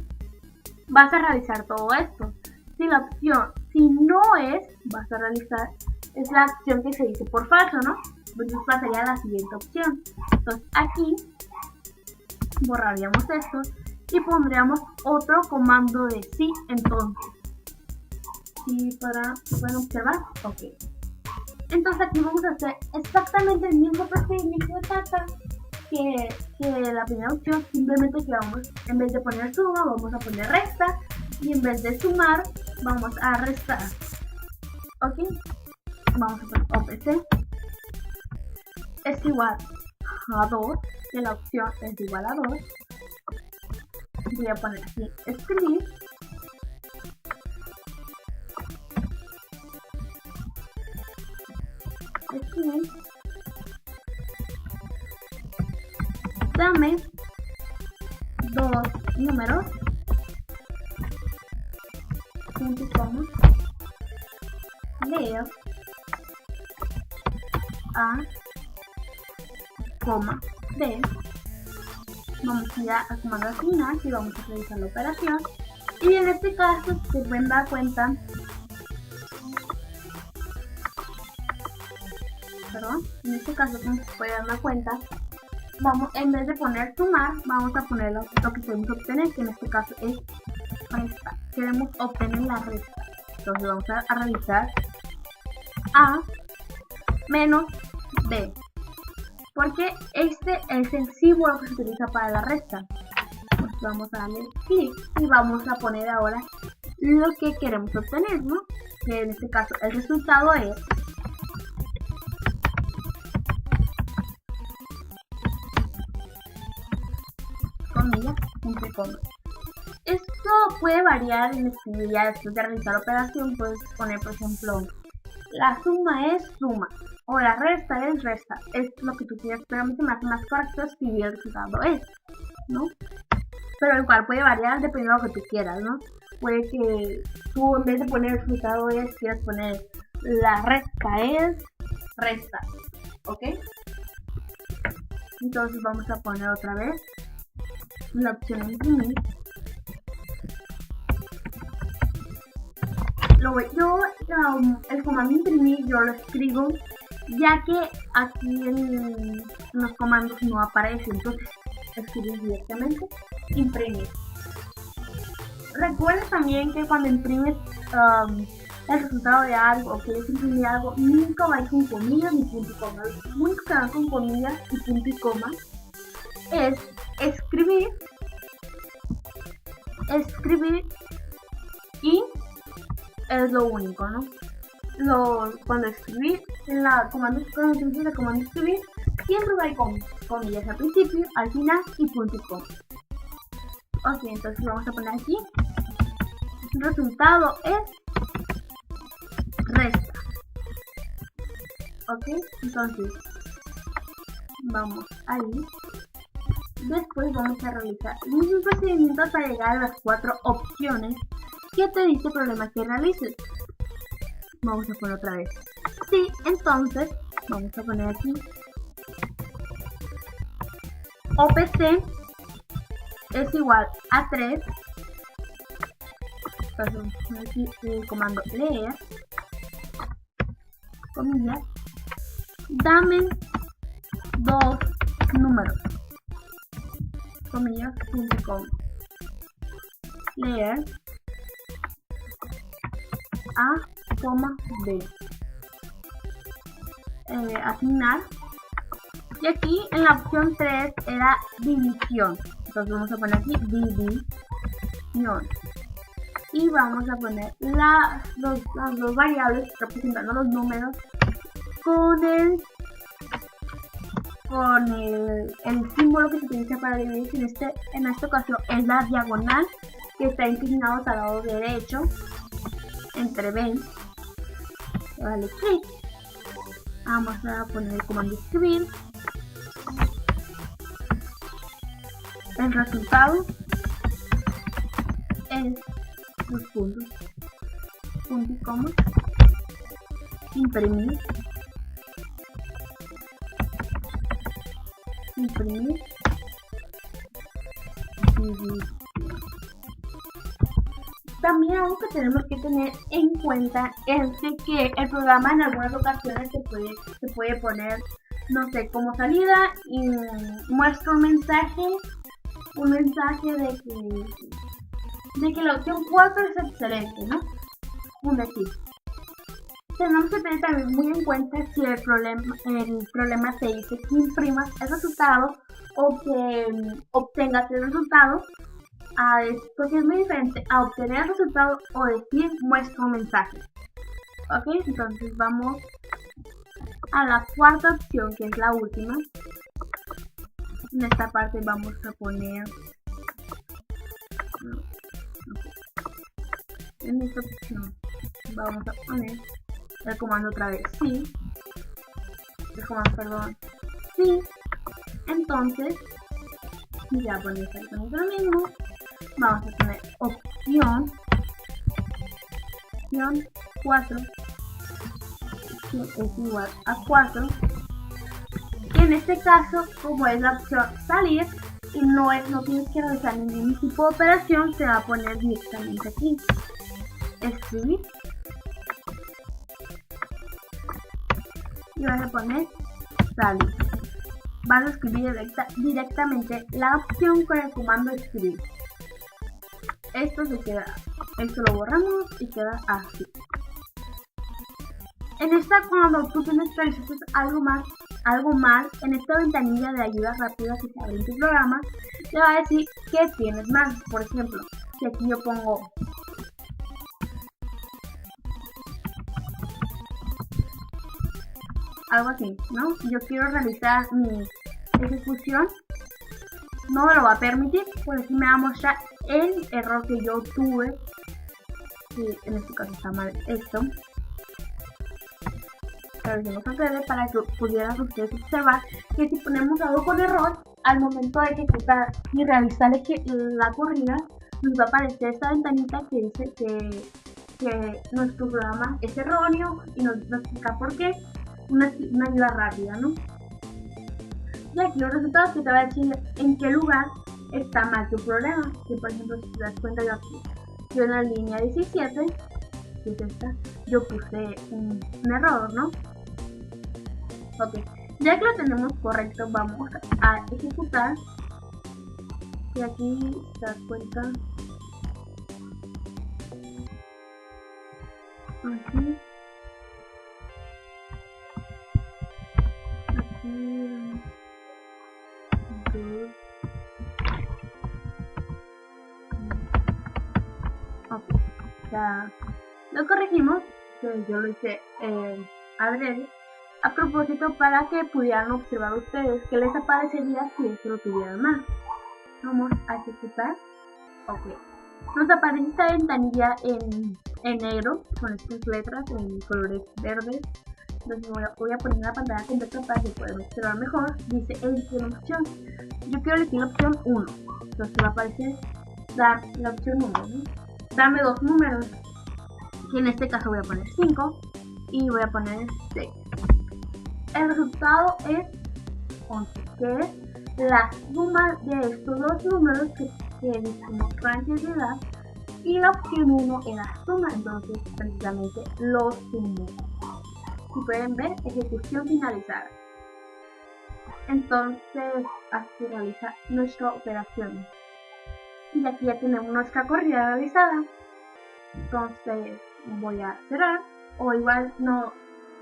vas a realizar todo esto. Si la opción, si no es, vas a realizar, es la opción que se dice por falso, ¿no? Entonces pasaría a la siguiente opción. Entonces aquí borraríamos esto y pondríamos otro comando de sí. Entonces, si pueden observar, ok. Entonces aquí vamos a hacer exactamente el mismo procedimiento de tata que la primera opción, simplemente que vamos, en vez de poner suma, vamos a poner resta, y en vez de sumar, vamos a restar. Ok, vamos a poner OPC es igual a 2, que la opción es igual a 2. Voy a poner aquí escribir. Dame 2 números, punto y coma, leer A, coma, B. Vamos a ir a comando asignar y vamos a realizar la operación. Y en este caso, se pueden dar cuenta, en este caso, como se pueden dar cuenta, vamos, en vez de poner sumar, vamos a poner lo que queremos obtener, que en este caso es resta. Queremos obtener la resta. Entonces vamos a realizar A menos B, porque este es el símbolo que se utiliza para la resta. Pues vamos a darle clic y vamos a poner ahora lo que queremos obtener, ¿no? Que en este caso el resultado es comillas, entre comas. Esto puede variar en escribir. Ya después de realizar la operación puedes poner, por ejemplo, la suma es suma o la resta es resta. Es lo que tú quieras, pero a mí se me hace más correcto escribir el resultado es, ¿no? Pero igual puede variar dependiendo de lo que tú quieras, ¿no? Puede que tú en vez de poner el resultado es, quieras poner la resta es resta, ¿ok? Entonces vamos a poner otra vez la opción de imprimir. El comando imprimir yo lo escribo, ya que aquí en los comandos no aparece, entonces escribir directamente imprimir. Recuerda también que cuando imprimes el resultado de algo o quieres imprimir algo, nunca va a ir con comillas ni punto y coma. Lo único que va con comillas y punto y coma es escribir y es lo único, ¿no? Cuando escribir, en la comando escribir, siempre va a ir con comillas al principio, al final y punto y coma. Ok, entonces vamos a poner aquí, el resultado es resta. Ok, entonces vamos ahí. Después vamos a realizar el mismo procedimiento para llegar a las 4 opciones que te dice el problema que realices. Vamos a poner otra vez. Sí, entonces vamos a poner aquí OPC es igual a 3. Entonces vamos a poner aquí el comando leer, comillas, dame 2 números, comillas, punto y coma, leer A, coma, B, asignar, y aquí en la opción 3 era división, entonces vamos a poner aquí división y vamos a poner las dos variables representando los números con el símbolo que se utiliza para dividir. En esta ocasión es la diagonal que está inclinado al lado derecho entre B. Dale clic. Vamos a poner el comando escribir. El resultado es los puntos, punto y coma, imprimir, dividir. También algo que tenemos que tener en cuenta es de que el programa en algunas ocasiones se puede poner, no sé, como salida y muestra un mensaje un mensaje de que la opción 4 es excelente, ¿no? Un decir. Tenemos que tener también muy en cuenta si el problema te dice que imprimas el resultado o que obtengas el resultado, porque es muy diferente a obtener el resultado o decir muestra un mensaje. Ok, entonces vamos a la cuarta opción, que es la última. En esta parte vamos a poner, en esta opción vamos a poner el comando otra vez, sí. El comando, perdón, sí. Entonces, ya poner exactamente lo mismo. Vamos a poner opción 4, que es igual a 4. Y en este caso, como es la opción salir y no tienes que realizar ningún tipo de operación, se va a poner directamente aquí. Escribir. Y vas a poner salir. Vas a escribir directamente la opción con el comando escribir. Esto lo borramos y queda así. En esta, cuando tú tienes que realizar algo mal, en esta ventanilla de ayuda rápida que se abre en tu programa, te va a decir que tienes mal. Por ejemplo, si aquí yo pongo algo así, ¿no? Yo quiero realizar mi ejecución, no me lo va a permitir, pues aquí me va a mostrar el error que yo tuve, que en este caso está mal esto. Lo hicimos al revés para que pudieran ustedes observar que si ponemos algo con error, al momento de ejecutar y realizar la corrida, nos va a aparecer esta ventanita que dice que nuestro programa es erróneo y nos explica por qué. Una ayuda rápida, ¿no? Y aquí los resultados que te va a decir en qué lugar está mal tu problema. Que por ejemplo, si te das cuenta, yo en la línea 17, que es esta, yo puse un error, ¿no? Ok, ya que lo tenemos correcto, vamos a ejecutar. Y aquí te das cuenta. Aquí. Ok, ya lo corregimos, que yo lo hice adrede a propósito para que pudieran observar ustedes que les aparecería si esto lo tuvieran mal. Vamos a ejecutar. Ok, nos aparece esta ventanilla en negro con estas letras en colores verdes. Entonces voy a poner la pantalla completa para que puedan observar mejor. Dice elegir una opción. Yo quiero elegir la opción 1. Entonces va a aparecer la opción 1, ¿no? Dame dos números. Y en este caso voy a poner 5 y voy a poner 6. El resultado es 11, que es la suma de estos dos números que decimos ranges de edad, y la opción 1 es la suma, entonces precisamente lo sumo. Si pueden ver, ejecución finalizada. Entonces así realiza nuestra operación. Y aquí ya tenemos nuestra corrida realizada. Entonces voy a cerrar, o igual no,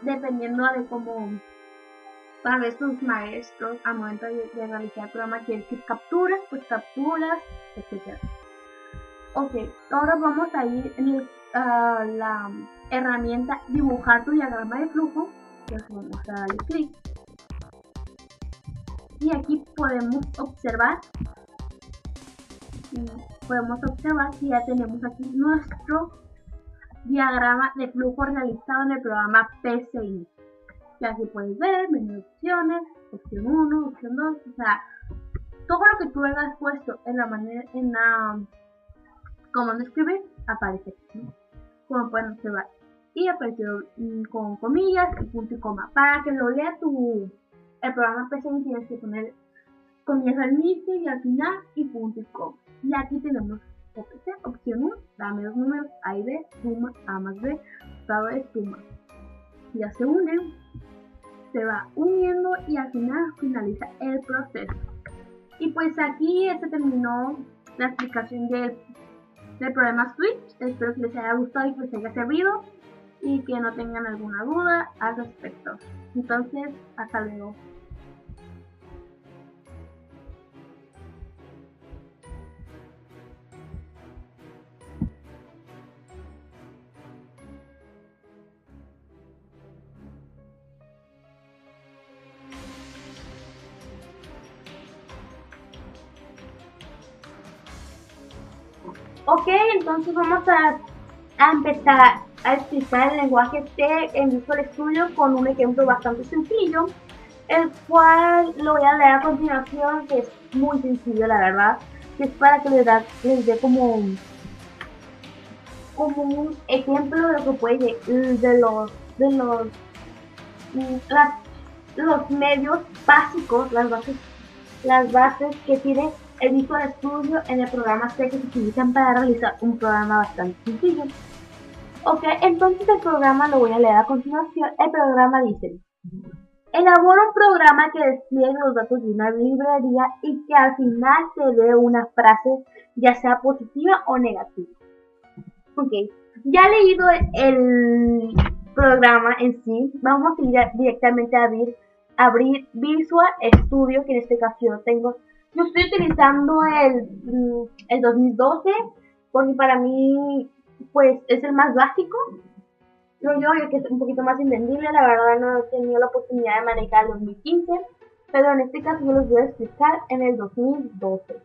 dependiendo de cómo tal vez tus maestros al momento de realizar el programa quieren que capturas, pues capturas, etc. Ok, ahora vamos a ir en la herramienta dibujar tu diagrama de flujo. Entonces vamos a darle clic y aquí podemos observar que ya tenemos aquí nuestro diagrama de flujo realizado en el programa PCI. Y así puedes ver menú de opciones, opción 1, opción 2, o sea, todo lo que tú hayas puesto en la comando escribir aparece aquí, ¿no? Como pueden observar. Y apareció con comillas y punto y coma. Para que lo lea el programa PCI tienes que poner comillas al inicio y al final y punto y coma. Y aquí tenemos opción 1, dame dos números, A y B, suma, A más B, resultado es suma. Ya se unen, se va uniendo y al final finaliza el proceso. Y pues aquí se terminó la explicación del programa Switch. Espero que les haya gustado y que les haya servido y que no tengan alguna duda al respecto. Entonces, hasta luego. Ok, entonces vamos a empezar a explicar el lenguaje C en Visual Studio con un ejemplo bastante sencillo, el cual lo voy a leer a continuación, que es muy sencillo la verdad, que es para que les dé como un ejemplo de lo que puede de los medios básicos, las bases que tiene el Visual Studio en el programa C que se utilizan para realizar un programa bastante sencillo. Ok, entonces el programa lo voy a leer a continuación. El programa dice: elabora un programa que despliegue los datos de una librería y que al final te dé una frase, ya sea positiva o negativa. Ok, ya leído el programa en sí, vamos a ir directamente a abrir Visual Studio, que en este caso yo estoy utilizando el 2012 porque para mí pues es el más básico. El que es un poquito más entendible, la verdad no he tenido la oportunidad de manejar el 2015, pero en este caso yo les voy a explicar en el 2012.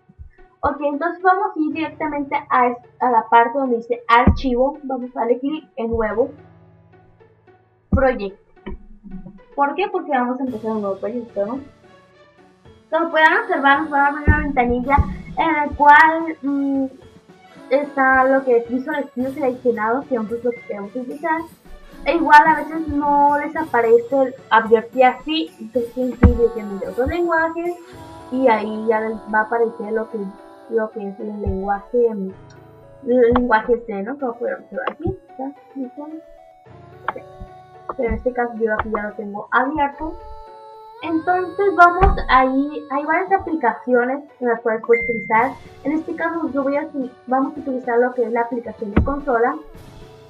Ok, entonces vamos a ir directamente a la parte donde dice archivo, vamos a darle clic en nuevo, proyecto. ¿Por qué? Porque vamos a empezar un nuevo proyecto, ¿no? Como pueden observar, nos va a abrir una ventanilla en la cual está lo que es Visual Studio seleccionado, que es lo que queremos utilizar. E igual a veces no les aparece el advertir así, entonces tienen que ir de otros lenguajes y ahí ya les va a aparecer lo que es el lenguaje C, ¿no? Como pueden observar aquí, ¿está? Pero en este caso yo aquí ya lo tengo abierto. Entonces hay varias aplicaciones en las cuales puedes utilizar. En este caso vamos a utilizar lo que es la aplicación de consola.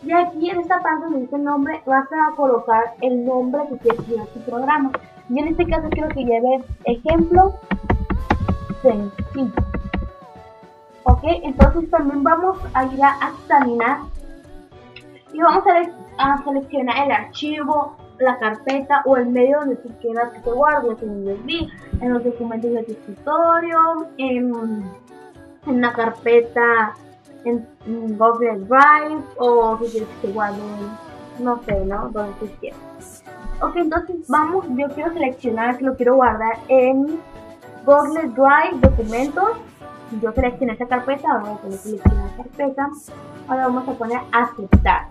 Y aquí en esta parte donde dice el nombre, vas a colocar el nombre que quieres llevar tu programa. Y en este caso quiero que lleve ejemplo sencillo. Ok, entonces también vamos a ir a examinar y vamos a seleccionar el archivo, la carpeta o el medio donde tú quieras que se guarde, en USB, en los documentos de tu escritorio, en una carpeta en Google Drive, o si quieres que se guarde, no sé, ¿no? Donde tú quieras. Ok, entonces yo quiero seleccionar que lo quiero guardar en Google Drive, documentos. Yo seleccioné esta carpeta, ahora voy a seleccionar la carpeta. Ahora vamos a poner aceptar.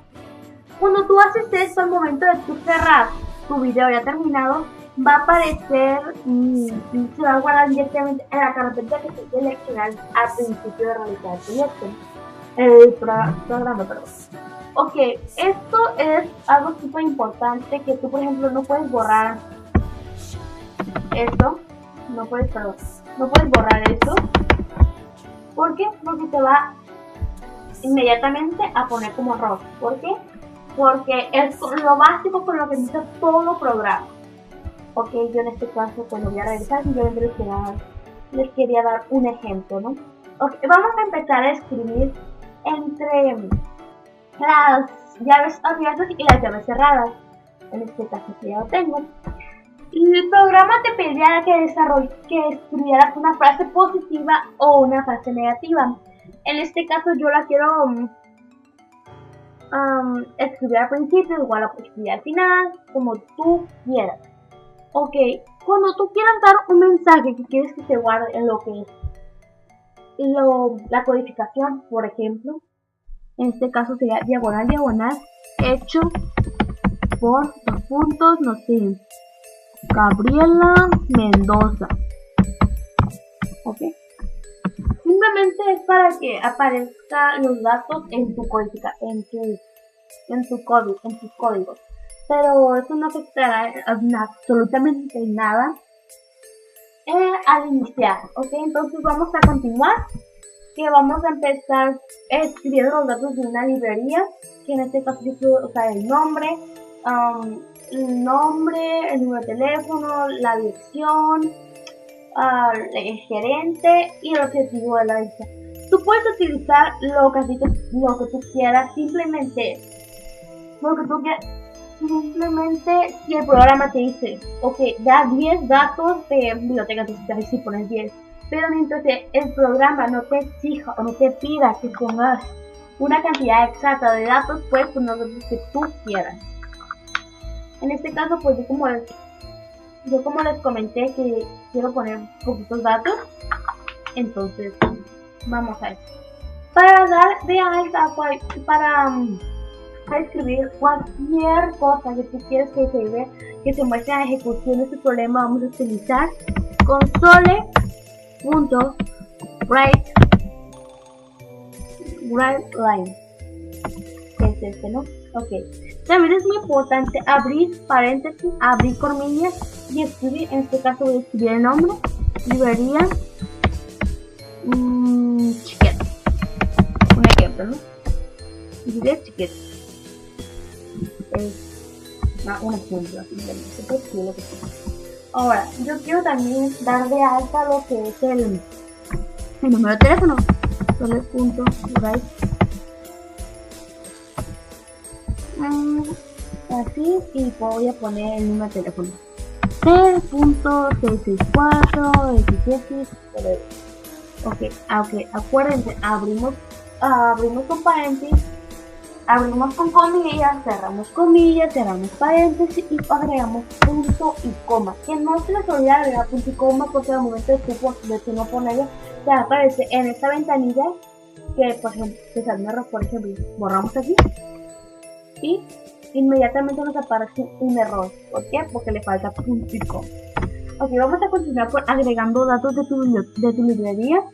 Cuando tú haces esto, al momento de tú cerrar tu video ya terminado, va a aparecer, se va a guardar directamente en la carpeta que tú seleccionas al principio de realizar el programa. Ok, esto es algo súper importante que tú, por ejemplo, no puedes borrar esto, no puedes borrar esto. ¿Por qué? Porque te va inmediatamente a poner como rojo. ¿Por qué? Porque es lo básico con lo que necesita todo programa. Ok, yo en este caso pues lo voy a revisar, simplemente les quería dar un ejemplo, ¿no? Ok, vamos a empezar a escribir entre las llaves abiertas y las llaves cerradas. En este caso ya lo tengo. Y el programa te pedirá que escribieras una frase positiva o una frase negativa. En este caso yo la quiero escribir al principio, igual la puedes escribir al final, como tú quieras. Ok, cuando tú quieras dar un mensaje que quieres que se guarde en lo que es la codificación, por ejemplo, en este caso sería diagonal, hecho por dos puntos, no sé, Gabriela Mendoza. Ok, simplemente es para que aparezcan los datos en tu codificación, en tus códigos, pero eso no afectará absolutamente nada al iniciar, ¿ok? Entonces vamos a continuar, que vamos a empezar escribiendo los datos de una librería, que en este caso yo puedo usar el nombre, el número de teléfono, la dirección, el gerente y el objetivo de la lista. Tú puedes utilizar lo que tú quieras, simplemente lo que tú quieras. Simplemente si el programa te dice, ok, da 10 datos de biblioteca, entonces si pones 10. Pero mientras el programa no te exija o no te pida que pongas una cantidad exacta de datos, puedes poner los datos que tú quieras. En este caso, pues yo como les comenté que quiero poner poquitos datos, entonces vamos a eso. Para dar de alta, para escribir cualquier cosa que tú quieres que se muestre en la ejecución de este problema, vamos a utilizar console.writeLine, que es este, ¿no? Ok. También es muy importante abrir paréntesis, abrir comillas y escribir. En este caso voy a escribir el nombre, librería, chiquete, un ejemplo, ¿no? Librería chiquete. Un ejemplo, simplemente. Ahora, yo quiero también dar de alta lo que es el número de teléfono. Sole.write. Así, y voy a poner el número de teléfono. 0.664 Ok, acuérdense, abrimos con paréntesis, abrimos con comillas, cerramos paréntesis y agregamos punto y coma. Que no se les olvide agregar punto y coma, porque al momento de tú no ponerlo, te aparece en esta ventanilla que, por ejemplo, por ejemplo, borramos aquí y inmediatamente nos aparece un error. ¿Por qué? Porque le falta punto y coma. Ok, vamos a continuar agregando datos de tu librería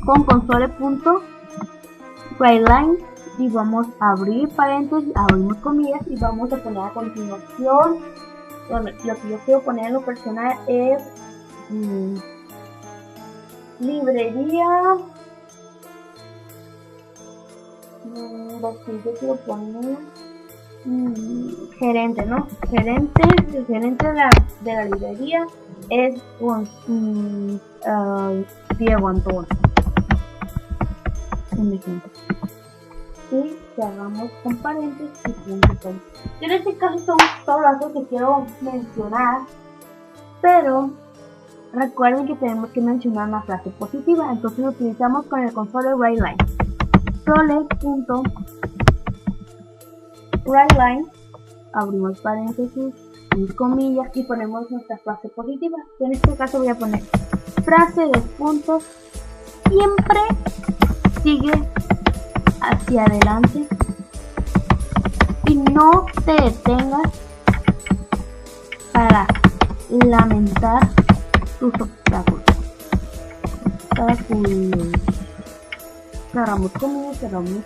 con console.writeLine y vamos a abrir paréntesis, abrimos comillas y vamos a poner a continuación. Bueno, lo que yo quiero poner en lo personal es librería. Lo que yo quiero poner gerente, ¿no? El gerente de la librería es Diego Antonio. Un ejemplo. Y cerramos con paréntesis y punto. En este caso son todos los datos que quiero mencionar, pero recuerden que tenemos que mencionar una frase positiva, entonces lo utilizamos con el console.writeLine. Console.writeLine, abrimos paréntesis y comillas y ponemos nuestra frase positiva. En este caso voy a poner frase de puntos, siempre sigue hacia adelante y no te detengas para lamentar tus obstáculos. Cerramos comillas, cerramos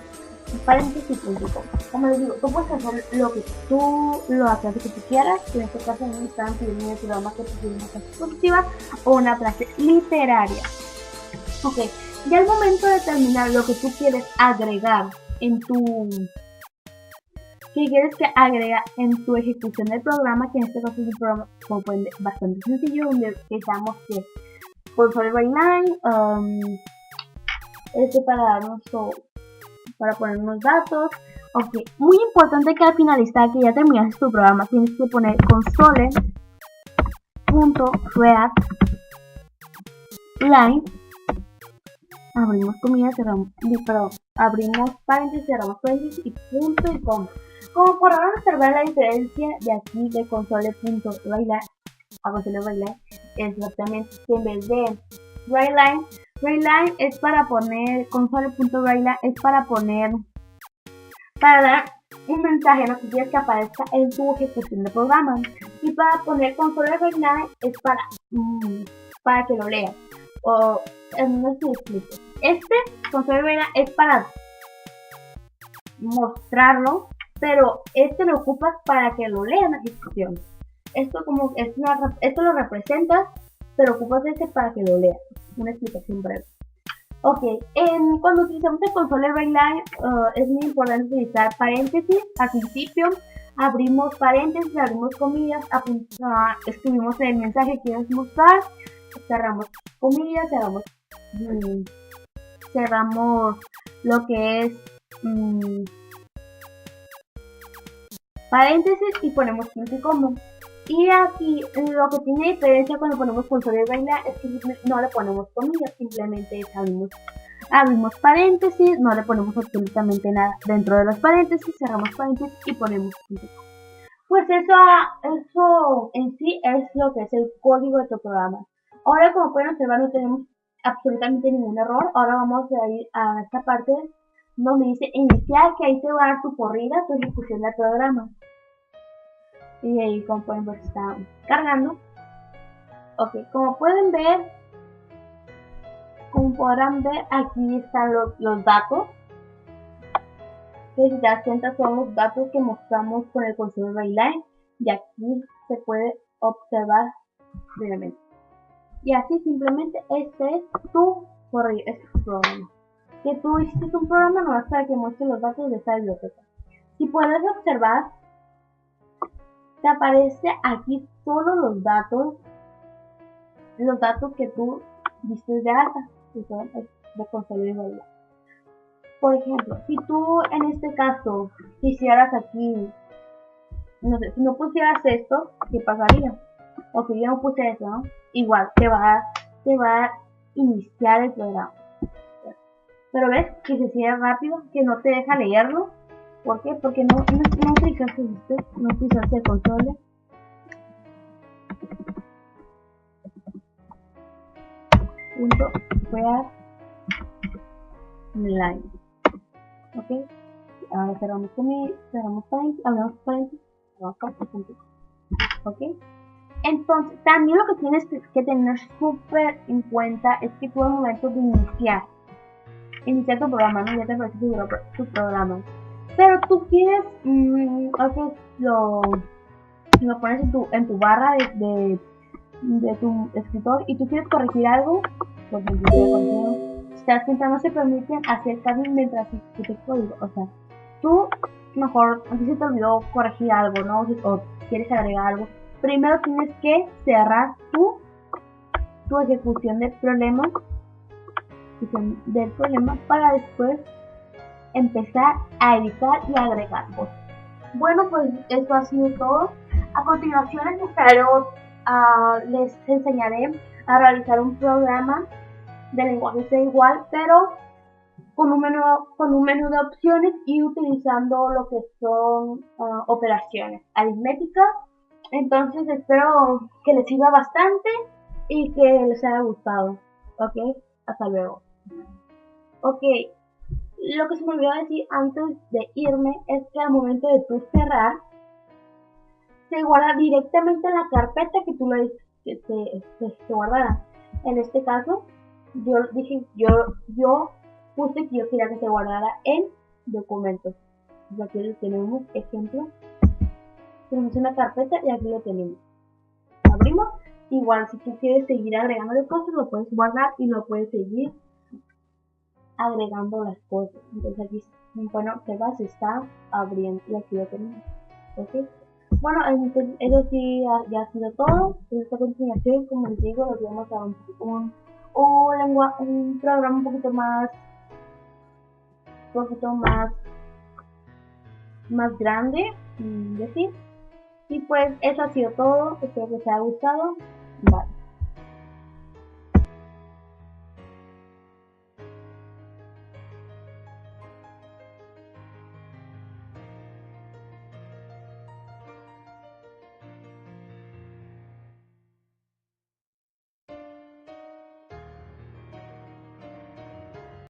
paréntesis y punto. Como les digo, tú puedes hacer la frase que tú quieras, que en este caso me están pidiendo el programa que pusiera una frase positiva o una frase literaria. Ok, ya al momento de terminar lo que tú quieres agregar en tu ejecución del programa, que en este caso es un programa, como pueden ver, bastante sencillo, donde pensamos que console.writeLine, para poner unos datos. Ok, muy importante que al finalizar, que ya terminaste tu programa, tienes que poner console.writeLine. Abrimos comillas, abrimos paréntesis, cerramos paréntesis y punto y coma. Como podrán observar, la diferencia de aquí de console.writeLine a console.writeLine es exactamente que en vez de WriteLine es para poner, console.writeLine es para dar un mensaje, lo que quieres que aparezca en tu ejecución de programa, y para poner console.writeLine es para que lo leas. O no sé si explico. Console.writeLine es para mostrarlo, pero lo ocupas para que lo lean la ejecución. Esto lo representa pero ocupas este para que lo leas. Una explicación breve. Ok, cuando utilizamos el console Line, es muy importante utilizar paréntesis al principio. Abrimos paréntesis, abrimos comillas, escribimos el mensaje que quieres mostrar, cerramos comillas, cerramos lo que es paréntesis y ponemos punto y coma. Y aquí lo que tiene diferencia cuando ponemos console Line es que no le ponemos comillas, simplemente abrimos paréntesis, no le ponemos absolutamente nada dentro de los paréntesis, cerramos paréntesis y ponemos punto. Pues eso en sí es lo que es el código de tu programa. Ahora, como pueden observar, no tenemos absolutamente ningún error. Ahora vamos a ir a esta parte donde dice iniciar, que ahí te va a dar tu corrida, tu ejecución del programa. Y ahí, como pueden ver, está cargando. Ok, como podrán ver, aquí están los datos. Que si te das cuenta son los datos que mostramos con el console Line. Y aquí se puede observar brevemente. Y así simplemente este es tu correo, este es tu programa. Que tú hiciste un programa nomás para que muestre los datos de esta biblioteca. Si puedes observar, te aparece aquí todos los datos que tú diste de alta, que son de console Line. Por ejemplo, si tú en este caso quisieras aquí, no sé, si no pusieras esto, ¿qué pasaría? Ok, yo no puse eso, ¿no? Igual, te va a iniciar el programa. Pero ves que se cierra rápido, que no te deja leerlo. ¿Por qué? Porque no utilizaste el console. Line. Ok, ahora cerramos paréntesis, abrimos paréntesis, ok. Entonces, también lo que tienes que tener súper en cuenta es que tú al momento de iniciar tu programa, ¿no? Ya te aparece tu programa, pero tú quieres, lo pones en tu barra de tu escritor y tú quieres corregir algo, por ejemplo, si te das cuenta, no se permiten hacer cambios mientras escribes código. O sea, tú mejor, si se te olvidó corregir algo, ¿no? O quieres agregar algo, primero tienes que cerrar tu ejecución del problema para después empezar a editar y agregar cosas. Bueno, pues esto ha sido todo. A continuación les enseñaré a realizar un programa de lenguaje C igual, pero con un menú de opciones y utilizando lo que son operaciones aritméticas. Entonces espero que les sirva bastante y que les haya gustado. Ok, hasta luego. Ok, lo que se me olvidó decir antes de irme es que al momento de tú cerrar, se guarda directamente en la carpeta que tú le dices que se guardara. En este caso, yo puse que yo quería que se guardara en documentos. Pues aquí tenemos ejemplo. Tenemos una carpeta y aquí lo tenemos. Abrimos. Igual, si tú quieres seguir agregando cosas, lo puedes guardar y lo puedes seguir agregando las cosas. Entonces aquí, bueno, se está abriendo y aquí lo tenemos. ¿Ok? Bueno, entonces eso sí ya ha sido todo. En esta continuación, como les digo, nos vamos a un programa un poquito más grande, decir. Y pues eso ha sido todo. Espero que les haya gustado. Bye.